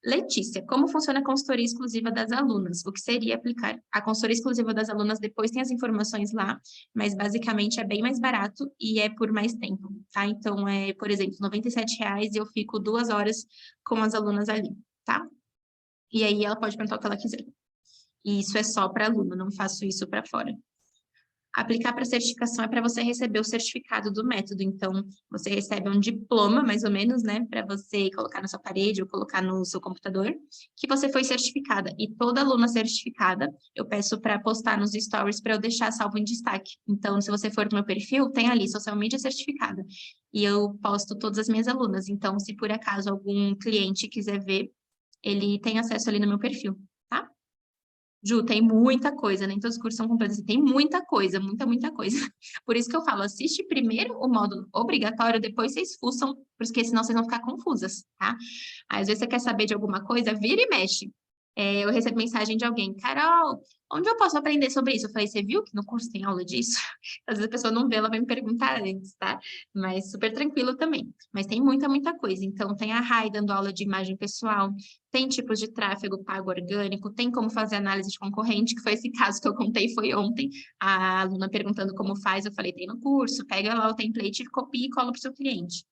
[SPEAKER 1] Letícia, como funciona a consultoria exclusiva das alunas? O que seria aplicar a consultoria exclusiva das alunas? Depois tem as informações lá, mas basicamente é bem mais barato e é por mais tempo, tá? Então, por exemplo, R$ 97 e eu fico 2 horas com as alunas ali, tá? E aí ela pode perguntar o que ela quiser. E isso é só para aluno, não faço isso para fora. Aplicar para certificação é para você receber o certificado do método. Então, você recebe um diploma, mais ou menos, né, para você colocar na sua parede ou colocar no seu computador, que você foi certificada. E toda aluna certificada, eu peço para postar nos stories para eu deixar salvo em destaque. Então, se você for no meu perfil, tem ali social media certificada. E eu posto todas as minhas alunas. Então, se por acaso algum cliente quiser ver, ele tem acesso ali no meu perfil, tá? Ju, tem muita coisa, nem todos os cursos são completos, assim, tem muita coisa, muita coisa. Por isso que eu falo, assiste primeiro o módulo obrigatório, depois vocês fuçam, porque senão vocês vão ficar confusas, tá? Às vezes você quer saber de alguma coisa, vira e mexe. Eu recebo mensagem de alguém, Carol, onde eu posso aprender sobre isso? Eu falei, você viu que no curso tem aula disso? Às vezes a pessoa não vê, ela vai me perguntar antes, tá? Mas super tranquilo também. Mas tem muita coisa. Então, tem a Rai dando aula de imagem pessoal, tem tipos de tráfego pago orgânico, tem como fazer análise de concorrente, que foi esse caso que eu contei, foi ontem. A aluna perguntando como faz, eu falei, tem no curso, pega lá o template, copia e cola para o seu cliente.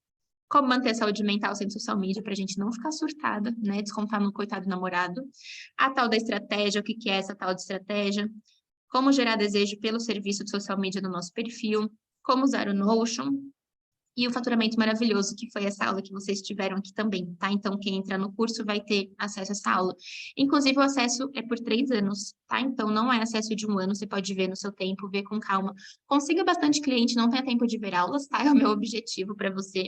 [SPEAKER 1] Como manter a saúde mental sem social media para a gente não ficar surtada, né? Descontar no coitado do namorado. A tal da estratégia, o que que é essa tal de estratégia? Como gerar desejo pelo serviço de social media no nosso perfil. Como usar o Notion, e o faturamento maravilhoso, que foi essa aula que vocês tiveram aqui também, tá? Então, quem entrar no curso vai ter acesso a essa aula. Inclusive, o acesso é por 3 anos, tá? Então, não é acesso de 1 ano, você pode ver no seu tempo, ver com calma. Consiga bastante cliente, não tenha tempo de ver aulas, tá? É o meu objetivo para você.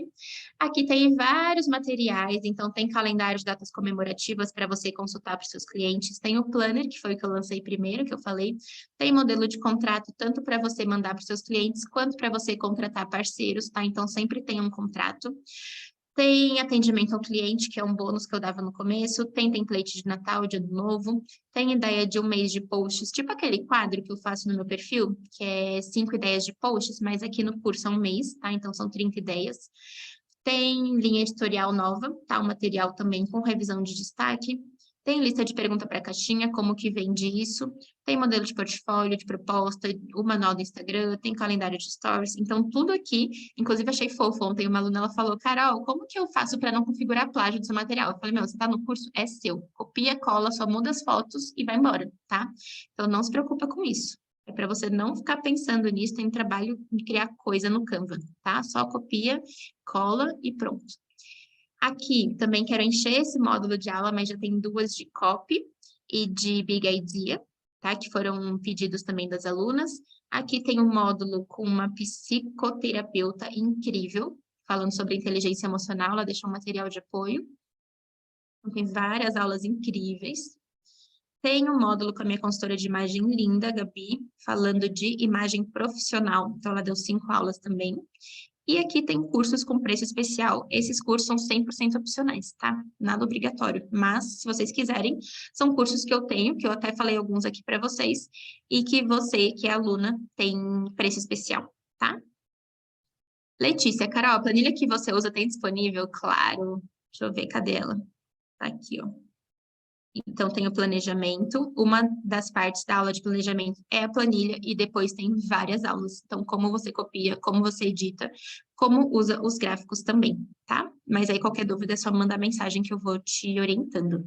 [SPEAKER 1] Aqui tem vários materiais, então tem calendário de datas comemorativas para você consultar para os seus clientes. Tem o Planner, que foi o que eu lancei primeiro, que eu falei. Tem modelo de contrato, tanto para você mandar para os seus clientes, quanto para você contratar parceiros, tá? Então, sempre tem um contrato. Tem atendimento ao cliente, que é um bônus que eu dava no começo. Tem template de Natal, de Ano Novo. Tem ideia de um mês de posts, tipo aquele quadro que eu faço no meu perfil, que é 5 ideias de posts, mas aqui no curso é um mês, tá? Então, são 30 ideias. Tem linha editorial nova, tá? O material também com revisão de destaque. Tem lista de pergunta para a caixinha, como que vende isso. Tem modelo de portfólio, de proposta, o manual do Instagram, tem calendário de stories. Então, tudo aqui, inclusive achei fofo. Ontem uma aluna ela falou, Carol, como que eu faço para não configurar plágio do seu material? Eu falei, meu, você está no curso, é seu. Copia, cola, só muda as fotos e vai embora, tá? Então, não se preocupa com isso. É para você não ficar pensando nisso, tem trabalho de criar coisa no Canva, tá? Só copia, cola e pronto. Aqui também quero encher esse módulo de aula, mas já tem 2 de copy e de Big Idea, tá? Que foram pedidos também das alunas. Aqui tem um módulo com uma psicoterapeuta incrível, falando sobre inteligência emocional, ela deixou um material de apoio. Então, tem várias aulas incríveis. Tem um módulo com a minha consultora de imagem linda, Gabi, falando de imagem profissional. Então, ela deu 5 aulas também. E aqui tem cursos com preço especial. Esses cursos são 100% opcionais, tá? Nada obrigatório. Mas, se vocês quiserem, são cursos que eu tenho, que eu até falei alguns aqui para vocês, e que você, que é aluna, tem preço especial, tá? Letícia, Carol, a planilha que você usa tem disponível? Claro. Deixa eu ver, cadê ela? Tá aqui, ó. Então, tem o planejamento. Uma das partes da aula de planejamento é a planilha e depois tem várias aulas. Então, como você copia, como você edita, como usa os gráficos também, tá? Mas aí, qualquer dúvida, é só mandar mensagem que eu vou te orientando.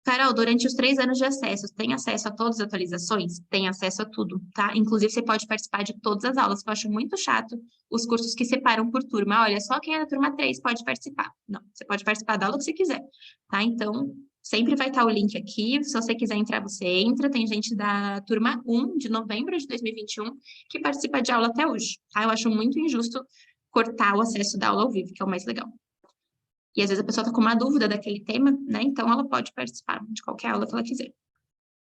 [SPEAKER 1] Carol, durante os 3 anos de acesso, tem acesso a todas as atualizações? Tem acesso a tudo, tá? Inclusive, você pode participar de todas as aulas, que eu acho muito chato os cursos que separam por turma. Olha, só quem é da turma 3 pode participar. Não, você pode participar da aula que você quiser, tá? Então, sempre vai estar o link aqui. Se você quiser entrar, você entra. Tem gente da turma 1 de novembro de 2021 que participa de aula até hoje, tá? Eu acho muito injusto cortar o acesso da aula ao vivo, que é o mais legal. E às vezes a pessoa está com uma dúvida daquele tema, né? Então ela pode participar de qualquer aula que ela quiser.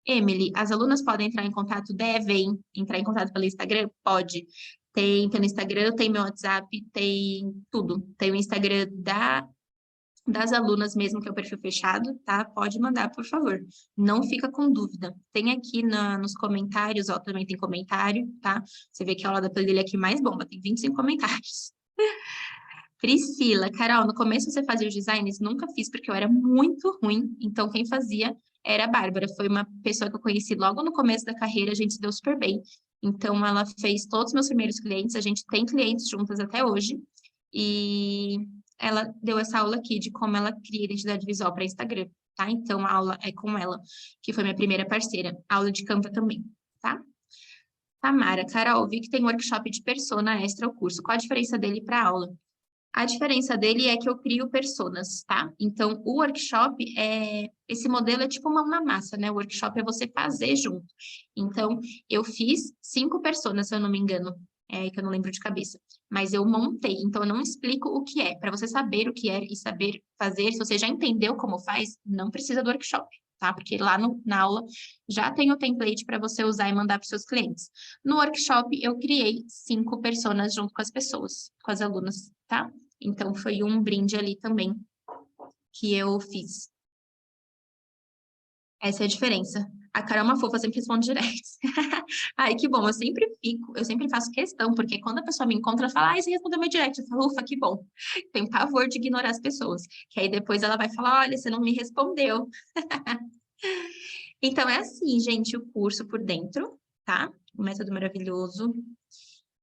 [SPEAKER 1] Emily, as alunas podem entrar em contato? Devem entrar em contato pelo Instagram? Pode. Tem pelo Instagram, tem meu WhatsApp, tem tudo. Tem o Instagram das alunas mesmo, que é o perfil fechado, tá? Pode mandar, por favor. Não fica com dúvida. Tem aqui nos comentários, ó, também tem comentário, tá? Você vê que a aula da planilha aqui mais bomba, tem 25 comentários. Priscila, Carol, no começo você fazia os designs? Nunca fiz porque eu era muito ruim, então quem fazia era a Bárbara. Foi uma pessoa que eu conheci logo no começo da carreira, a gente se deu super bem. Então ela fez todos os meus primeiros clientes, a gente tem clientes juntas até hoje. E ela deu essa aula aqui de como ela cria identidade visual para Instagram, tá? Então a aula é com ela, que foi minha primeira parceira. Aula de Canva também, tá? Tamara, Carol, vi que tem workshop de persona extra ao curso. Qual a diferença dele para aula? A diferença dele é que eu crio personas, tá? Então, o workshop esse modelo é tipo mão na massa, né? O workshop é você fazer junto. Então, eu fiz 5 personas, se eu não me engano, que eu não lembro de cabeça. Mas eu montei, então eu não explico o que é. Para você saber o que é e saber fazer, se você já entendeu como faz, não precisa do workshop, tá? Porque lá na aula já tem o template para você usar e mandar para os seus clientes. No workshop, eu criei 5 personas junto com as pessoas, com as alunas, tá? Então, foi um brinde ali também que eu fiz. Essa é a diferença. A Carol é uma fofa, sempre responde direto. Ai, que bom, eu sempre faço questão, porque quando a pessoa me encontra, ela fala, ai, você respondeu meu direct. Eu falo, ufa, que bom. Tenho pavor de ignorar as pessoas, que aí depois ela vai falar, olha, você não me respondeu. Então, é assim, gente, o curso por dentro, tá? O método maravilhoso.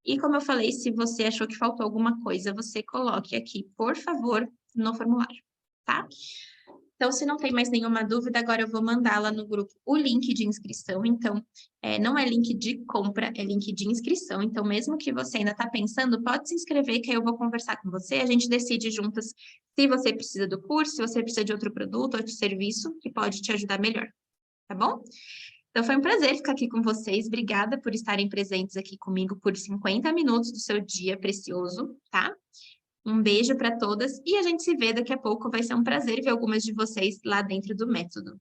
[SPEAKER 1] E como eu falei, se você achou que faltou alguma coisa, você coloque aqui, por favor, no formulário, tá? Então, se não tem mais nenhuma dúvida, agora eu vou mandar lá no grupo o link de inscrição. Então, não é link de compra, é link de inscrição. Então, mesmo que você ainda está pensando, pode se inscrever, que aí eu vou conversar com você. A gente decide juntas se você precisa do curso, se você precisa de outro produto, outro serviço que pode te ajudar melhor, tá bom? Então, foi um prazer ficar aqui com vocês. Obrigada por estarem presentes aqui comigo por 50 minutos do seu dia precioso, tá? Um beijo para todas e a gente se vê daqui a pouco. Vai ser um prazer ver algumas de vocês lá dentro do método.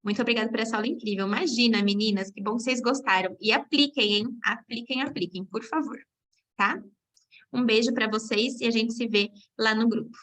[SPEAKER 1] Muito obrigada por essa aula incrível. Imagina, meninas, que bom que vocês gostaram. E apliquem, hein? Apliquem, apliquem, por favor, tá? Um beijo para vocês e a gente se vê lá no grupo.